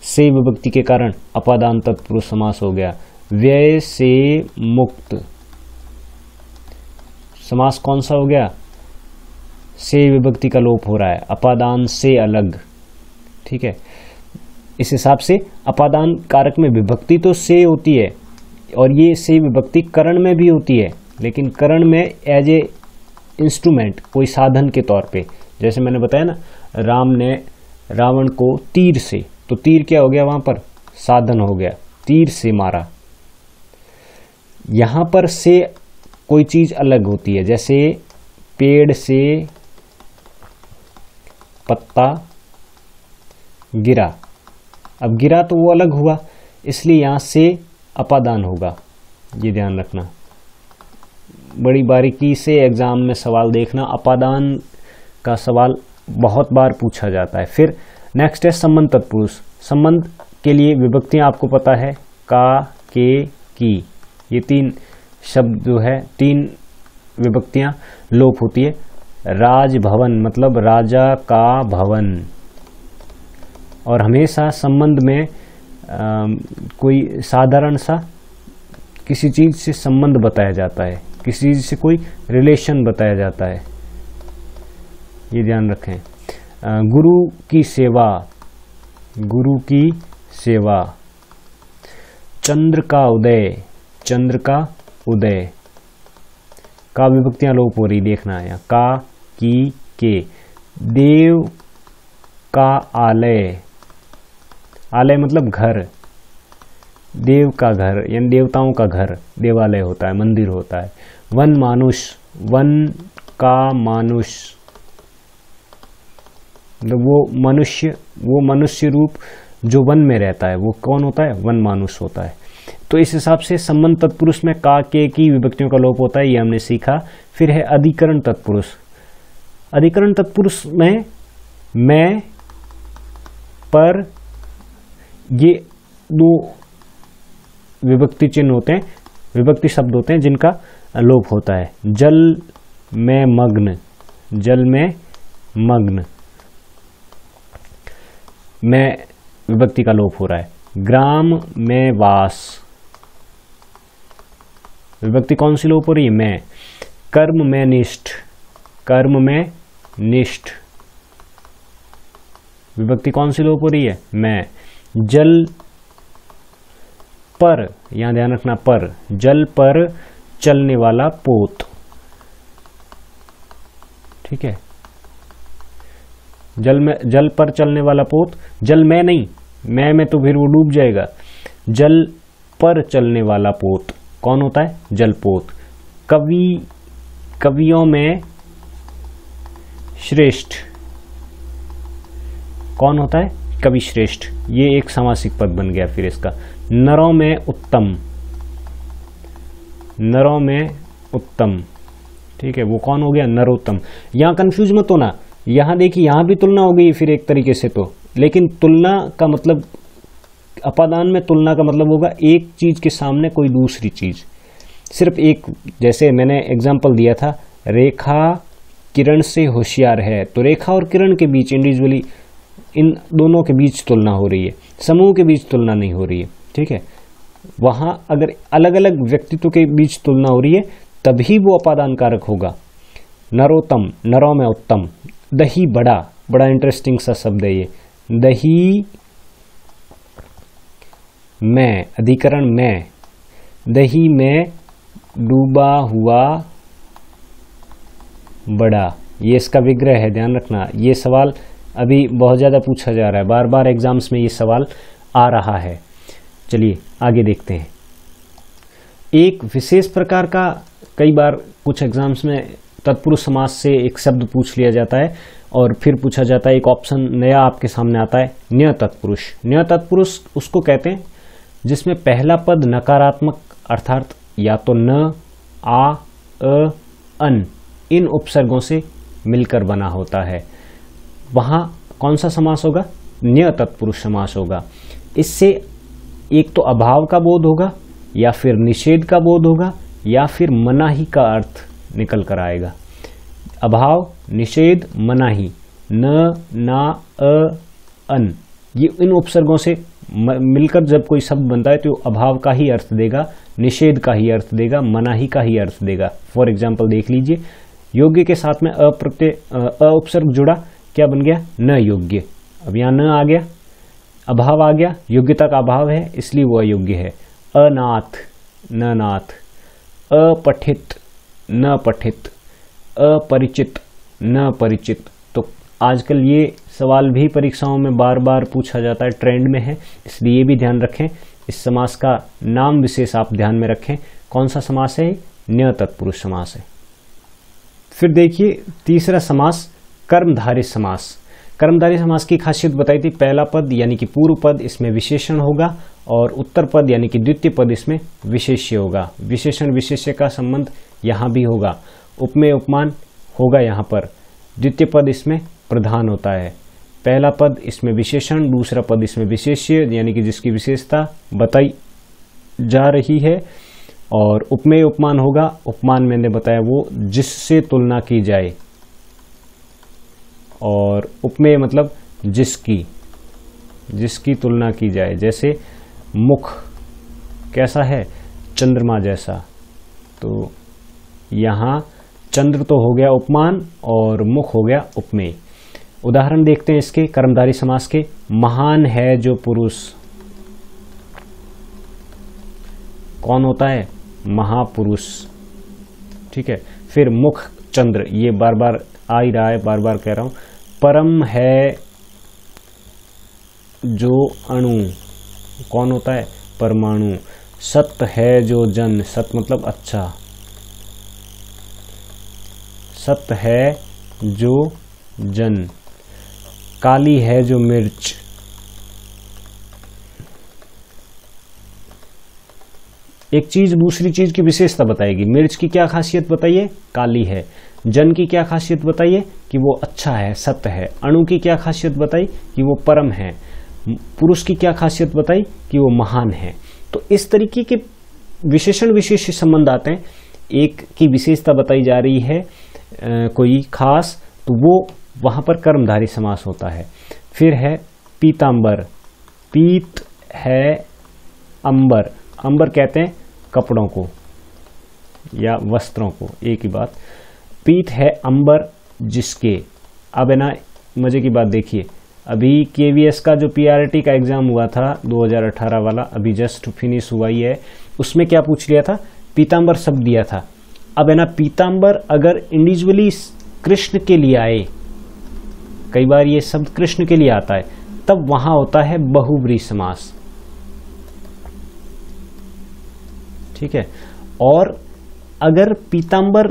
से विभक्ति के कारण अपादान तत्पुरुष समास हो गया। व्यय से मुक्त, समास कौन सा हो गया? से विभक्ति का लोप हो रहा है, अपादान से अलग, ठीक है। इस हिसाब से अपादान कारक में विभक्ति तो से होती है, और ये से विभक्ति करण में भी होती है, लेकिन करण में एज ए इंस्ट्रूमेंट, कोई साधन के तौर पे, जैसे मैंने बताया ना, राम ने रावण को तीर से, तो तीर क्या हो गया? वहां पर साधन हो गया, तीर से मारा। यहां पर से कोई चीज अलग होती है, जैसे पेड़ से पत्ता गिरा, अब गिरा तो वो अलग हुआ, इसलिए यहां से अपादान होगा, ये ध्यान रखना। बड़ी बारीकी से एग्जाम में सवाल देखना, अपादान का सवाल बहुत बार पूछा जाता है। फिर नेक्स्ट है संबंध तत्पुरुष। संबंध के लिए विभक्तियां आपको पता है, का, के, की, ये तीन शब्द जो है, तीन विभक्तियां लोप होती है। राजभवन मतलब राजा का भवन, और हमेशा संबंध में कोई साधारण सा किसी चीज से संबंध बताया जाता है, किसी चीज से कोई रिलेशन बताया जाता है, ये ध्यान रखें। गुरु की सेवा, गुरु की सेवा। चंद्र का उदय, चंद्र का उदय, का विभक्तियां लोप हो रही, देखना है, का, की, के। देव का आलय, आलय मतलब घर, देव का घर यानी देवताओं का घर, देवालय होता है, मंदिर होता है। वन मानुष, वन का मानुष मतलब वो मनुष्य रूप जो वन में रहता है, वो कौन होता है? वन मानुष होता है। तो इस हिसाब से संबंध तत्पुरुष में का, के की विभक्तियों का लोप होता है, ये हमने सीखा। फिर है अधिकरण तत्पुरुष। अधिकरण तत्पुरुष में मैं, पर, ये दो विभक्ति चिन्ह होते हैं, विभक्ति शब्द होते हैं जिनका लोप होता है। जल में मग्न, जल में मग्न में विभक्ति का लोप हो रहा है। ग्राम में वास, विभक्ति कौन सी लोप हो रही है? में। कर्म में निष्ठ, कर्म में निष्ठ विभक्ति कौन सी लोप हो रही है? मैं। जल पर, यहां ध्यान रखना पर, जल पर चलने वाला पोत, ठीक है। जल पर चलने वाला पोत, जल में नहीं, मैं तो फिर वो डूब जाएगा। जल पर चलने वाला पोत कौन होता है? जलपोत। कवियों में श्रेष्ठ कौन होता है? कवि श्रेष्ठ। ये एक समासिक पद बन गया फिर इसका। नरों में उत्तम, नरों में उत्तम, ठीक है, वो कौन हो गया? नरोत्तम। यहां कंफ्यूज मत होना, यहां देखिए यहां भी तुलना हो गई फिर एक तरीके से तो, लेकिन तुलना का मतलब, अपादान में तुलना का मतलब होगा एक चीज के सामने कोई दूसरी चीज, सिर्फ एक। जैसे मैंने एग्जाम्पल दिया था, रेखा किरण से होशियार है, तो रेखा और किरण के बीच इंडिविजुअली इन दोनों के बीच तुलना हो रही है, समूह के बीच तुलना नहीं हो रही है, ठीक है। वहां अगर अलग अलग व्यक्तित्व के बीच तुलना हो रही है तभी वो अपादान कारक होगा। नरोत्तम, नरों में उत्तम। दही बड़ा, बड़ा इंटरेस्टिंग सा शब्द है ये। दही में, अधिकरण में, दही में डूबा हुआ बड़ा, ये इसका विग्रह है, ध्यान रखना। ये सवाल अभी बहुत ज्यादा पूछा जा रहा है, बार बार एग्जाम्स में ये सवाल आ रहा है। चलिए आगे देखते हैं। एक विशेष प्रकार का, कई बार कुछ एग्जाम्स में तत्पुरुष समास से एक शब्द पूछ लिया जाता है और फिर पूछा जाता है, एक ऑप्शन नया आपके सामने आता है, न्य तत्पुरुष। न्य तत्पुरुष उसको कहते हैं जिसमें पहला पद नकारात्मक अर्थात या तो न, आ, अ, अन, इन उपसर्गों से मिलकर बना होता है। वहां कौन सा समास होगा? न्य तत्पुरुष समास होगा। इससे एक तो अभाव का बोध होगा, या फिर निषेध का बोध होगा, या फिर मनाही का अर्थ निकल कर आएगा। अभाव, निषेध, मनाही, न, ना, अ, अन, ये इन उपसर्गों से मिलकर जब कोई शब्द बनता है तो अभाव का ही अर्थ देगा, निषेध का ही अर्थ देगा, मनाही का ही अर्थ देगा। फॉर एग्जाम्पल देख लीजिए, योग्य के साथ में अ उपसर्ग जुड़ा, क्या बन गया? न योग्य। अब यहां न आ गया, अभाव आ गया, योग्यता का अभाव है इसलिए वो अयोग्य है। अनाथ, न नाथ। अपठित, न पठित। अपरिचित, न परिचित। तो आजकल ये सवाल भी परीक्षाओं में बार बार पूछा जाता है, ट्रेंड में है, इसलिए ये भी ध्यान रखें। इस समास का नाम विशेष आप ध्यान में रखें। कौन सा समास है? न्य तत्पुरुष समास है। फिर देखिए तीसरा समास, कर्मधारय समास। कर्मधारय समास की खासियत बताई थी, पहला पद यानी कि पूर्व पद इसमें विशेषण होगा और उत्तर पद यानी कि द्वितीय पद इसमें विशेष्य होगा। विशेषण विशेष्य का संबंध यहां भी होगा, उपमेय उपमान होगा यहां पर। द्वितीय पद इसमें प्रधान होता है, पहला पद इसमें विशेषण, दूसरा पद इसमें विशेष्य यानी कि जिसकी विशेषता बताई जा रही है। और उपमेय उपमान होगा, उपमान मैंने बताया वो जिससे तुलना की जाए, और उपमेय मतलब जिसकी तुलना की जाए। जैसे मुख कैसा है? चंद्रमा जैसा। तो यहां चंद्र तो हो गया उपमान और मुख हो गया उपमेय। उदाहरण देखते हैं इसके कर्मधारय समास के। महान है जो पुरुष, कौन होता है? महापुरुष, ठीक है। फिर मुख चंद्र, ये बार बार आ ही रहा है, बार बार कह रहा हूं। परम है जो अणु, कौन होता है? परमाणु। सत्य है जो जन, सत्य मतलब अच्छा, सत्य है जो जन। काली है जो मिर्च, एक चीज दूसरी चीज की विशेषता बताएगी। मिर्च की क्या खासियत बताइए? काली है। जन की क्या खासियत बताइए? कि वो अच्छा है, सत्य है। अणु की क्या खासियत बताई? कि वो परम है। पुरुष की क्या खासियत बताई? कि वो महान है। तो इस तरीके के विशेषण विशेष संबंध आते हैं। एक की विशेषता बताई जा रही है कोई खास, तो वो वहां पर कर्मधारय समास होता है। फिर है पीतांबर, पीत है अंबर, अंबर कहते हैं कपड़ों को या वस्त्रों को, एक ही बात। पीत है अंबर जिसके। अब है ना मजे की बात देखिए, अभी केवीएस का जो पीआरटी का एग्जाम हुआ था 2018 वाला, अभी जस्ट फिनिश हुआ ही है, उसमें क्या पूछ लिया था, पीतांबर शब्द दिया था। अब है ना, पीतांबर अगर इंडिविजुअली कृष्ण के लिए आए, कई बार ये शब्द कृष्ण के लिए आता है, तब वहां होता है बहुब्रीहि समास। ठीक है। और अगर पीतांबर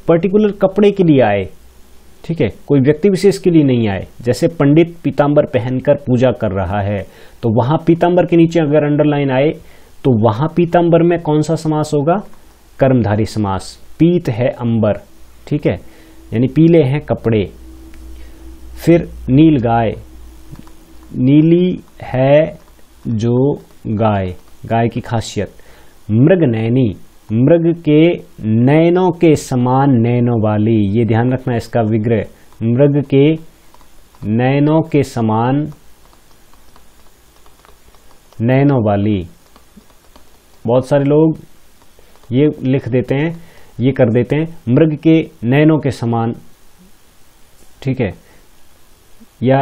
पर्टिकुलर कपड़े के लिए आए, ठीक है, कोई व्यक्ति विशेष के लिए नहीं आए, जैसे पंडित पीतांबर पहनकर पूजा कर रहा है, तो वहां पीतांबर के नीचे अगर अंडरलाइन आए तो वहां पीतांबर में कौन सा समास होगा, कर्मधारी समास। पीत है अंबर, ठीक है, यानी पीले हैं कपड़े। फिर नील गाय, नीली है जो गाय, गाय की खासियत। मृग नैनी, मृग के नैनों के समान नैनों वाली, ये ध्यान रखना इसका विग्रह, मृग के नैनों के समान नैनों वाली। बहुत सारे लोग ये लिख देते हैं, ये कर देते हैं, मृग के नैनों के समान, ठीक है, या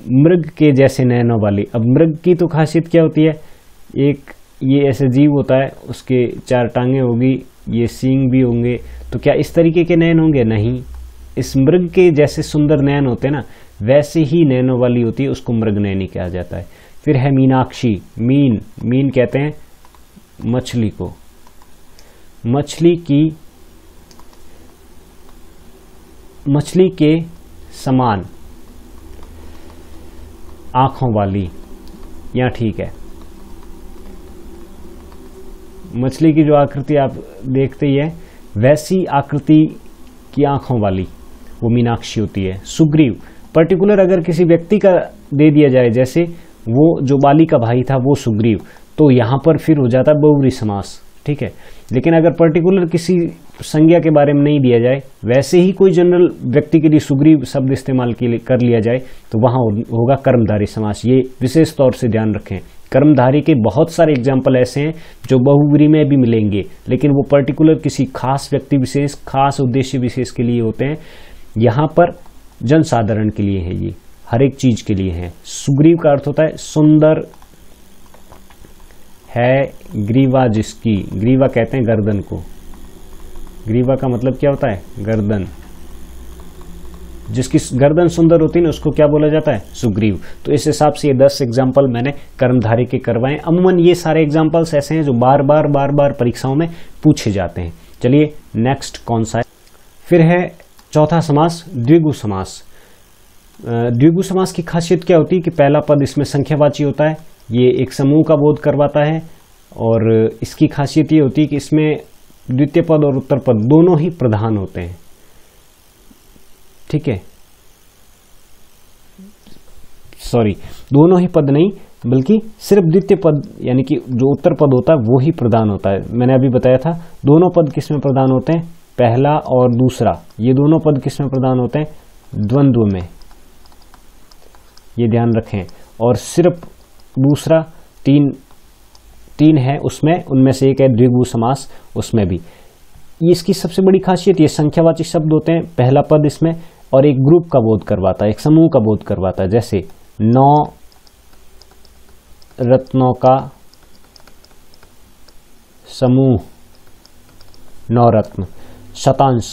मृग के जैसे नैनों वाली। अब मृग की तो खासियत क्या होती है, एक ये ऐसे जीव होता है, उसके 4 टांगे होगी, ये सींग भी होंगे, तो क्या इस तरीके के नैन होंगे, नहीं। इस मृग के जैसे सुंदर नैन होते हैं ना, वैसे ही नैनों वाली होती है, उसको मृग नैनी कहा जाता है। फिर है मीनाक्षी, मीन, मीन कहते हैं मछली को, मछली की, मछली के समान आंखों वाली, यहां ठीक है। मछली की जो आकृति आप देखते ही है, वैसी आकृति की आंखों वाली वो मीनाक्षी होती है। सुग्रीव, पर्टिकुलर अगर किसी व्यक्ति का दे दिया जाए, जैसे वो जो बाली का भाई था वो सुग्रीव, तो यहां पर फिर हो जाता है बहुब्रीहि समास, ठीक है। लेकिन अगर पर्टिकुलर किसी संज्ञा के बारे में नहीं दिया जाए, वैसे ही कोई जनरल व्यक्ति के लिए सुग्रीव शब्द इस्तेमाल कर लिया जाए, तो वहां होगा कर्मधारी समास। ये विशेष तौर से ध्यान रखें। कर्मधारी के बहुत सारे एग्जाम्पल ऐसे हैं जो बहुब्रीहि में भी मिलेंगे, लेकिन वो पर्टिकुलर किसी खास व्यक्ति विशेष, खास उद्देश्य विशेष के लिए होते हैं। यहाँ पर जनसाधारण के लिए है, ये हर एक चीज के लिए है। सुग्रीव का अर्थ होता है सुंदर है ग्रीवा जिसकी, ग्रीवा कहते हैं गर्दन को, ग्रीवा का मतलब क्या होता है, गर्दन। जिसकी गर्दन सुंदर होती है ना, उसको क्या बोला जाता है, सुग्रीव। तो इस हिसाब से ये 10 एग्जाम्पल मैंने कर्मधारी के करवाए। अमूमन ये सारे एग्जाम्पल्स ऐसे हैं जो बार बार परीक्षाओं में पूछे जाते हैं। चलिए नेक्स्ट कौन सा है, फिर है चौथा समास, द्विगु समास। द्विगु समास की खासियत क्या होती है कि पहला पद इसमें संख्यावाची होता है, ये एक समूह का बोध करवाता है, और इसकी खासियत ये होती है कि इसमें द्वितीय पद और उत्तर पद दोनों ही प्रधान होते हैं, ठीक है, सॉरी, दोनों ही पद नहीं, बल्कि सिर्फ द्वितीय पद यानी कि जो उत्तर पद होता है वो ही प्रधान होता है। मैंने अभी बताया था दोनों पद किसमें प्रधान होते हैं, पहला और दूसरा, ये दोनों पद किसमें प्रधान होते हैं, द्वंद्व में, ये ध्यान रखें। और सिर्फ दूसरा तीन है उसमें, उनमें से एक है द्विगु समास, उसमें भी। ये इसकी सबसे बड़ी खासियत, ये संख्यावाची शब्द होते हैं, पहला पद इसमें, और एक ग्रुप का बोध करवाता है, एक समूह का बोध करवाता है। जैसे 9 रत्नों का समूह, 9 रत्न। शतांश,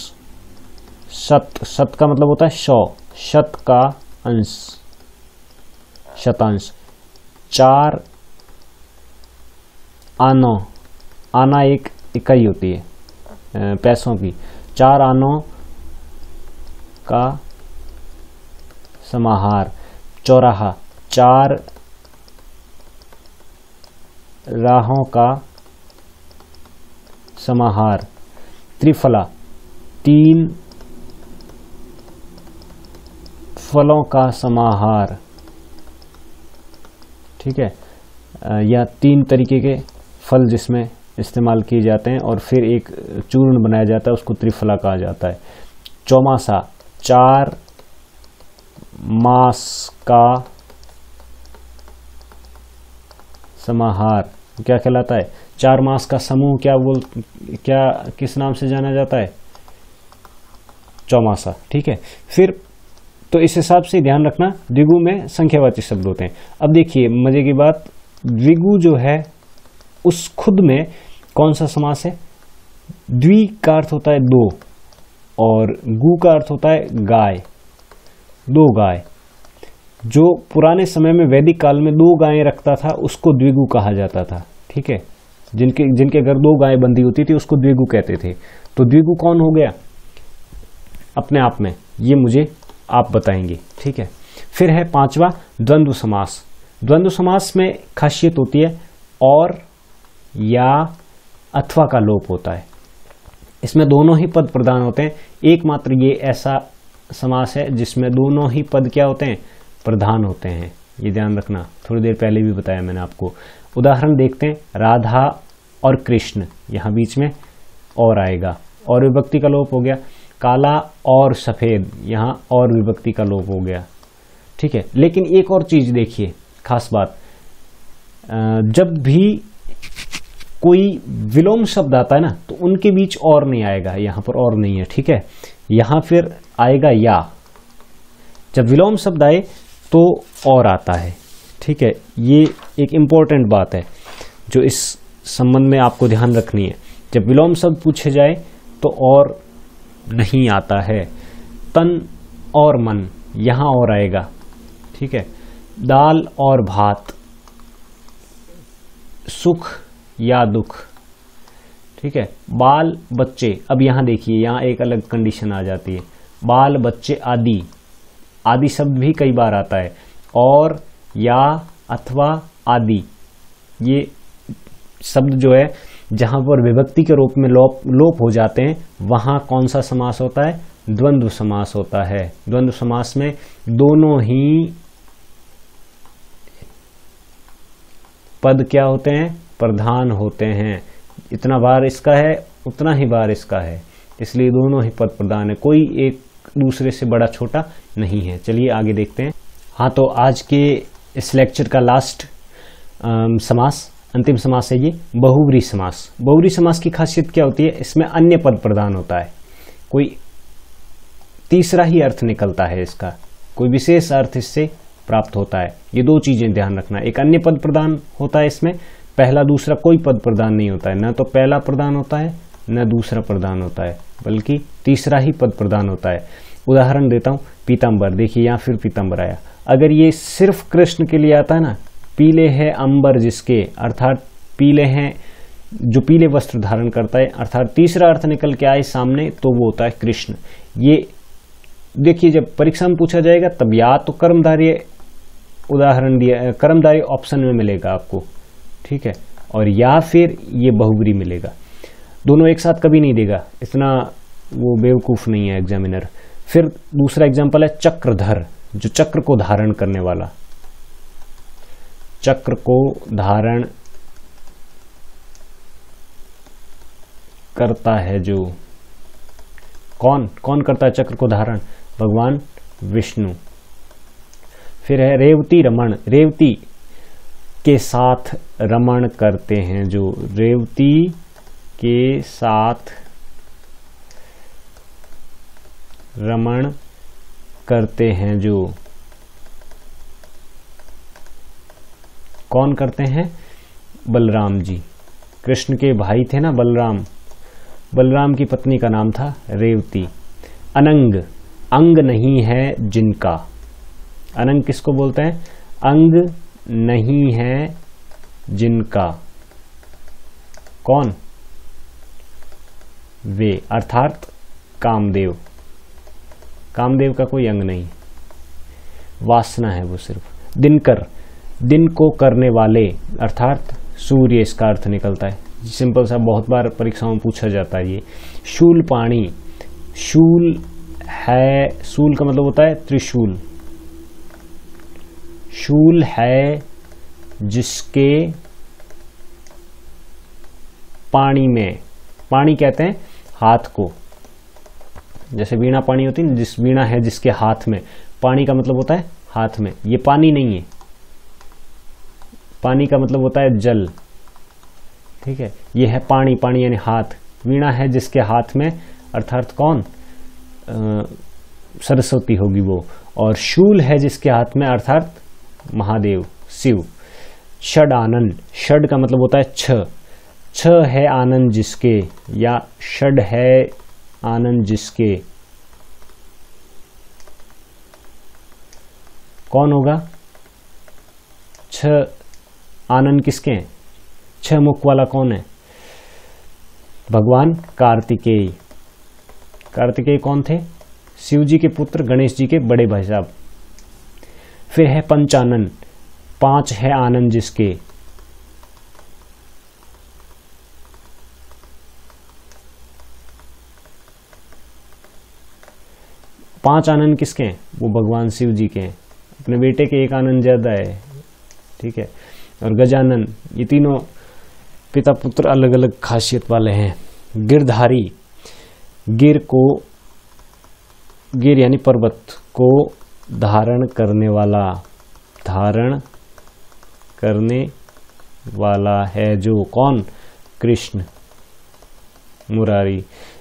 शत का मतलब होता है 100, शत का अंश, शतांश। 4 आनों, आना एक इकाई होती है पैसों की, 4 आनों का समाहार। चौराहा, 4 राहों का समाहार। त्रिफला, 3 फलों का समाहार, ठीक है, या 3 तरीके के फल जिसमें इस्तेमाल किए जाते हैं, और फिर एक चूर्ण बनाया जाता है, उसको त्रिफला कहा जाता है। चौमासा, 4 मास का समाहार, क्या कहलाता है, 4 मास का समूह, क्या किस नाम से जाना जाता है, चौमासा, ठीक है। फिर तो इस हिसाब से ध्यान रखना, द्विगु में संख्यावाची शब्द होते हैं। अब देखिए मजे की बात, द्विगु जो है उस खुद में कौन सा समास है? द्वि का अर्थ होता है दो और गु का अर्थ होता है गाय, दो गाय। जो पुराने समय में वैदिक काल में दो गायें रखता था उसको द्विगु कहा जाता था, ठीक है। जिनके घर दो गायें बंधी होती थी उसको द्विगु कहते थे। तो द्विगु कौन हो गया अपने आप में, ये मुझे आप बताएंगे, ठीक है। फिर है पांचवा द्वंद्व समास। द्वंद्व समास में खासियत होती है और या अथवा का लोप होता है। इसमें दोनों ही पद प्रधान होते हैं। एकमात्र ये ऐसा समास है जिसमें दोनों ही पद क्या होते हैं? प्रधान होते हैं। ये ध्यान रखना, थोड़ी देर पहले भी बताया मैंने आपको। उदाहरण देखते हैं, राधा और कृष्ण, यहां बीच में और आएगा और विभक्ति का लोप हो गया। काला और सफेद, यहां और विभक्ति का लोप हो गया, ठीक है। लेकिन एक और चीज देखिए, खास बात, जब भी कोई विलोम शब्द आता है ना तो उनके बीच और नहीं आएगा, यहां पर और नहीं है, ठीक है। यहां फिर आएगा या, जब विलोम शब्द आए तो और आता है, ठीक है। ये एक इंपॉर्टेंट बात है जो इस संबंध में आपको ध्यान रखनी है। जब विलोम शब्द पूछे जाए तो और नहीं आता है। तन और मन, यहां और आएगा, ठीक है। दाल और भात, सुख या दुख, ठीक है। बाल बच्चे, अब यहां देखिए यहां एक अलग कंडीशन आ जाती है। बाल बच्चे आदि, आदि शब्द भी कई बार आता है। और या अथवा आदि, ये शब्द जो है जहां पर विभक्ति के रूप में लोप हो जाते हैं वहां कौन सा समास होता है? द्वंद्व समास होता है। द्वंद्व समास में दोनों ही पद क्या होते हैं? प्रधान होते हैं। इतना बार इसका है उतना ही बार इसका है, इसलिए दोनों ही पद प्रधान है, कोई एक दूसरे से बड़ा छोटा नहीं है। चलिए आगे देखते हैं। हाँ, तो आज के इस लेक्चर का लास्ट समास, अंतिम समास है ये बहुब्री समास। बहुब्री समास की खासियत क्या होती है? इसमें अन्य पद प्रधान होता है, कोई तीसरा ही अर्थ निकलता है इसका, कोई विशेष अर्थ इससे प्राप्त होता है। ये दो चीजें ध्यान रखना, एक अन्य पद प्रधान होता है इसमें, पहला दूसरा कोई पद प्रधान नहीं होता है, न तो पहला प्रधान होता है न दूसरा प्रधान होता है, बल्कि तीसरा ही पद प्रधान होता है। उदाहरण देता हूं, पीताम्बर, देखिए यहां फिर पीताम्बर आया। अगर ये सिर्फ कृष्ण के लिए आता है ना, पीले है अंबर जिसके, अर्थात पीले हैं जो पीले वस्त्र धारण करता है, अर्थात तीसरा अर्थ निकल के आए सामने तो वो होता है कृष्ण। ये देखिए जब परीक्षा में पूछा जाएगा तब या तो कर्मधारय उदाहरण दिया, कर्मधारय ऑप्शन में मिलेगा आपको, ठीक है, और या फिर ये बहुब्री मिलेगा। दोनों एक साथ कभी नहीं देगा, इतना वो बेवकूफ नहीं है एग्जामिनर। फिर दूसरा एग्जाम्पल है चक्रधर, जो चक्र को धारण करने वाला, चक्र को धारण करता है जो, कौन कौन करता है चक्र को धारण? भगवान विष्णु। फिर है रेवती रमण, रेवती के साथ रमण करते हैं जो, रेवती के साथ रमण करते हैं जो, कौन करते हैं? बलराम जी। कृष्ण के भाई थे ना बलराम, बलराम की पत्नी का नाम था रेवती। अनंग, अंग नहीं है जिनका, अनंग किसको बोलते हैं? अंग नहीं है जिनका, कौन? वे, अर्थात कामदेव। कामदेव का कोई अंग नहीं, वासना है वो सिर्फ। दिनकर, दिन को करने वाले, अर्थात सूर्य इसका अर्थ निकलता है। सिंपल सा, बहुत बार परीक्षाओं में पूछा जाता है ये। शूल पाणी, शूल है, शूल का मतलब होता है त्रिशूल। शूल है जिसके पाणी में, पाणी कहते हैं हाथ को, जैसे वीणा पाणी होती है, जिस वीणा है जिसके हाथ में, पाणी का मतलब होता है हाथ में। ये पानी नहीं है, पानी का मतलब होता है जल, ठीक है। ये है पानी, पानी यानी हाथ। वीणा है जिसके हाथ में, अर्थात कौन? सरस्वती होगी वो। और शूल है जिसके हाथ में, अर्थात महादेव शिव। षड आनंद, षड का मतलब होता है छह, छह है आनंद जिसके, या षड है आनंद जिसके, कौन होगा? छह आनंद किसके हैं? छह मुख वाला कौन है? भगवान कार्तिकेय। कार्तिकेय कौन थे? शिव जी के पुत्र, गणेश जी के बड़े भाई साहब। फिर है पंचानन, पांच है आनंद जिसके, पांच आनंद किसके हैं? वो भगवान शिव जी के हैं। अपने बेटे के एक आनंद ज्यादा है, ठीक है। और गजानन, ये तीनों पिता पुत्र अलग अलग खासियत वाले हैं। गिरधारी, गिर को, गिर यानी पर्वत को धारण करने वाला, धारण करने वाला है जो, कौन? कृष्ण। मुरारी,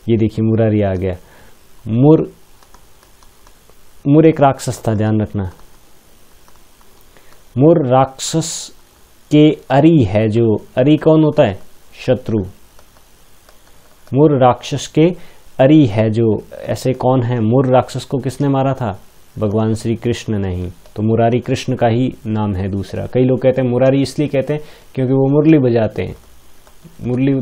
ये देखिए मुरारी आ गया। मुर, मुर एक राक्षस था, ध्यान रखना। मुर राक्षस के अरी है जो, अरी कौन होता है? शत्रु। मुर राक्षस के अरी है जो, ऐसे कौन है? मुर राक्षस को किसने मारा था? भगवान श्री कृष्ण ने ही। तो मुरारी कृष्ण का ही नाम है दूसरा। कई लोग कहते हैं मुरारी इसलिए कहते हैं क्योंकि वो मुरली बजाते हैं। मुरली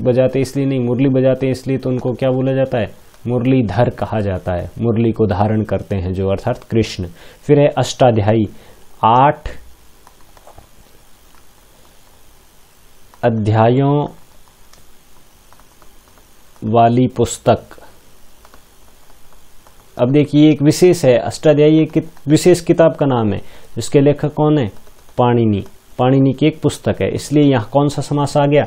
बजाते इसलिए नहीं, मुरली बजाते इसलिए तो उनको क्या बोला जाता है? मुरलीधर कहा जाता है। मुरली को धारण करते हैं जो, अर्थात कृष्ण। फिर है अष्टाध्यायी, 8 अध्यायों वाली पुस्तक। अब देखिए एक विशेष है, अष्टाध्यायी एक विशेष किताब का नाम है जिसके लेखक कौन है? पाणिनि। पाणिनि की एक पुस्तक है, इसलिए यहाँ कौन सा समास आ गया?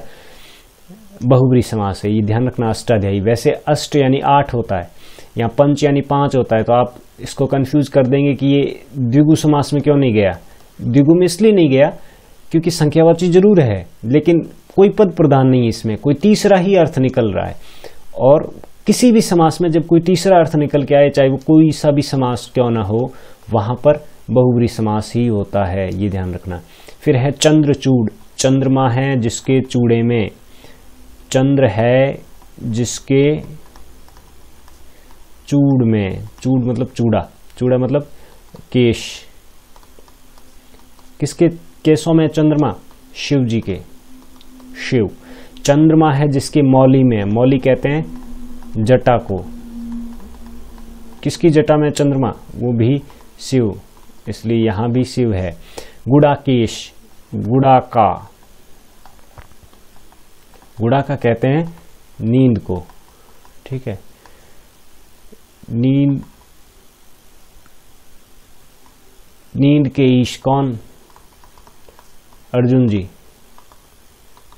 बहुब्री समास है, ये ध्यान रखना। अष्टाध्यायी, वैसे अष्ट यानी 8 होता है, यहाँ पंच यानी 5 होता है, तो आप इसको कंफ्यूज कर देंगे कि ये द्विगु समास में क्यों नहीं गया। द्विगु में इसलिए नहीं गया क्योंकि संख्यावाची जरूर है लेकिन कोई पद प्रधान नहीं, इसमें कोई तीसरा ही अर्थ निकल रहा है। और किसी भी समास में जब कोई तीसरा अर्थ निकल के आए, चाहे वो कोई सा भी समास क्यों ना हो, वहां पर बहुब्री समास ही होता है, ये ध्यान रखना। फिर है चंद्रचूड़, चंद्रमा है जिसके चूड़े में, चंद्र है जिसके चूड़ में, चूड़ मतलब चूड़ा, चूड़ा मतलब केश। किसके केशों में चंद्रमा? शिव जी के, शिव। चंद्रमा है जिसके मौली में, मौली कहते हैं जटा को। किसकी जटा में चंद्रमा? वो भी शिव, इसलिए यहां भी शिव है। गुड़ाकेश, गुड़ाका, गुड़ाका कहते हैं नींद को, ठीक है। नींद, नींद के ईश कौन? अर्जुन जी,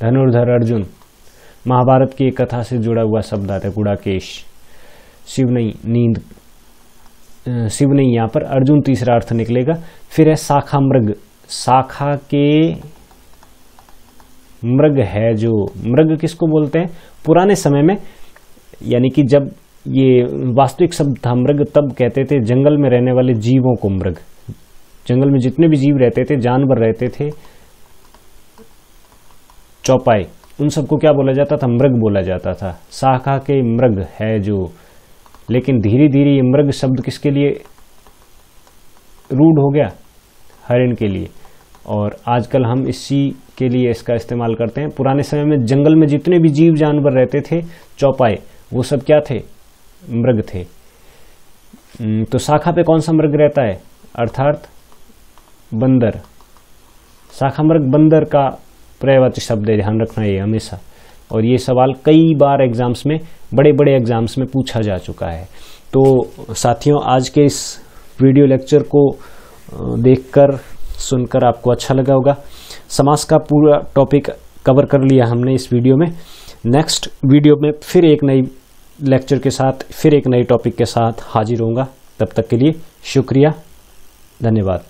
धनुर्धर अर्जुन। महाभारत की एक कथा से जुड़ा हुआ शब्द आता है गुड़ाकेश। शिव नहीं, नींद, शिव नहीं, यहां पर अर्जुन तीसरा अर्थ निकलेगा। फिर है शाखा मृग, शाखा के मृग है जो, मृग किसको बोलते हैं? पुराने समय में, यानी कि जब ये वास्तविक शब्द था मृग, तब कहते थे जंगल में रहने वाले जीवों को मृग। जंगल में जितने भी जीव रहते थे, जानवर रहते थे, चौपाई, उन सबको क्या बोला जाता था? मृग बोला जाता था। शाखा के मृग है जो, लेकिन धीरे धीरे ये मृग शब्द किसके लिए रूढ़ हो गया? हरिण के लिए। और आजकल हम इसी के लिए इसका इस्तेमाल करते हैं। पुराने समय में जंगल में जितने भी जीव जानवर रहते थे, चौपाई, वो सब क्या थे? मृग थे। तो शाखा पे कौन सा मृग रहता है? अर्थात बंदर। शाखा मृग बंदर का पर्यायवाची शब्द है, ध्यान रखना ये हमेशा। और ये सवाल कई बार एग्जाम्स में, बड़े बड़े एग्जाम्स में पूछा जा चुका है। तो साथियों, आज के इस वीडियो लेक्चर को देखकर, सुनकर आपको अच्छा लगा होगा। समास का पूरा टॉपिक कवर कर लिया हमने इस वीडियो में। नेक्स्ट वीडियो में फिर एक नई लेक्चर के साथ, फिर एक नई टॉपिक के साथ हाजिर होऊंगा। तब तक के लिए शुक्रिया, धन्यवाद।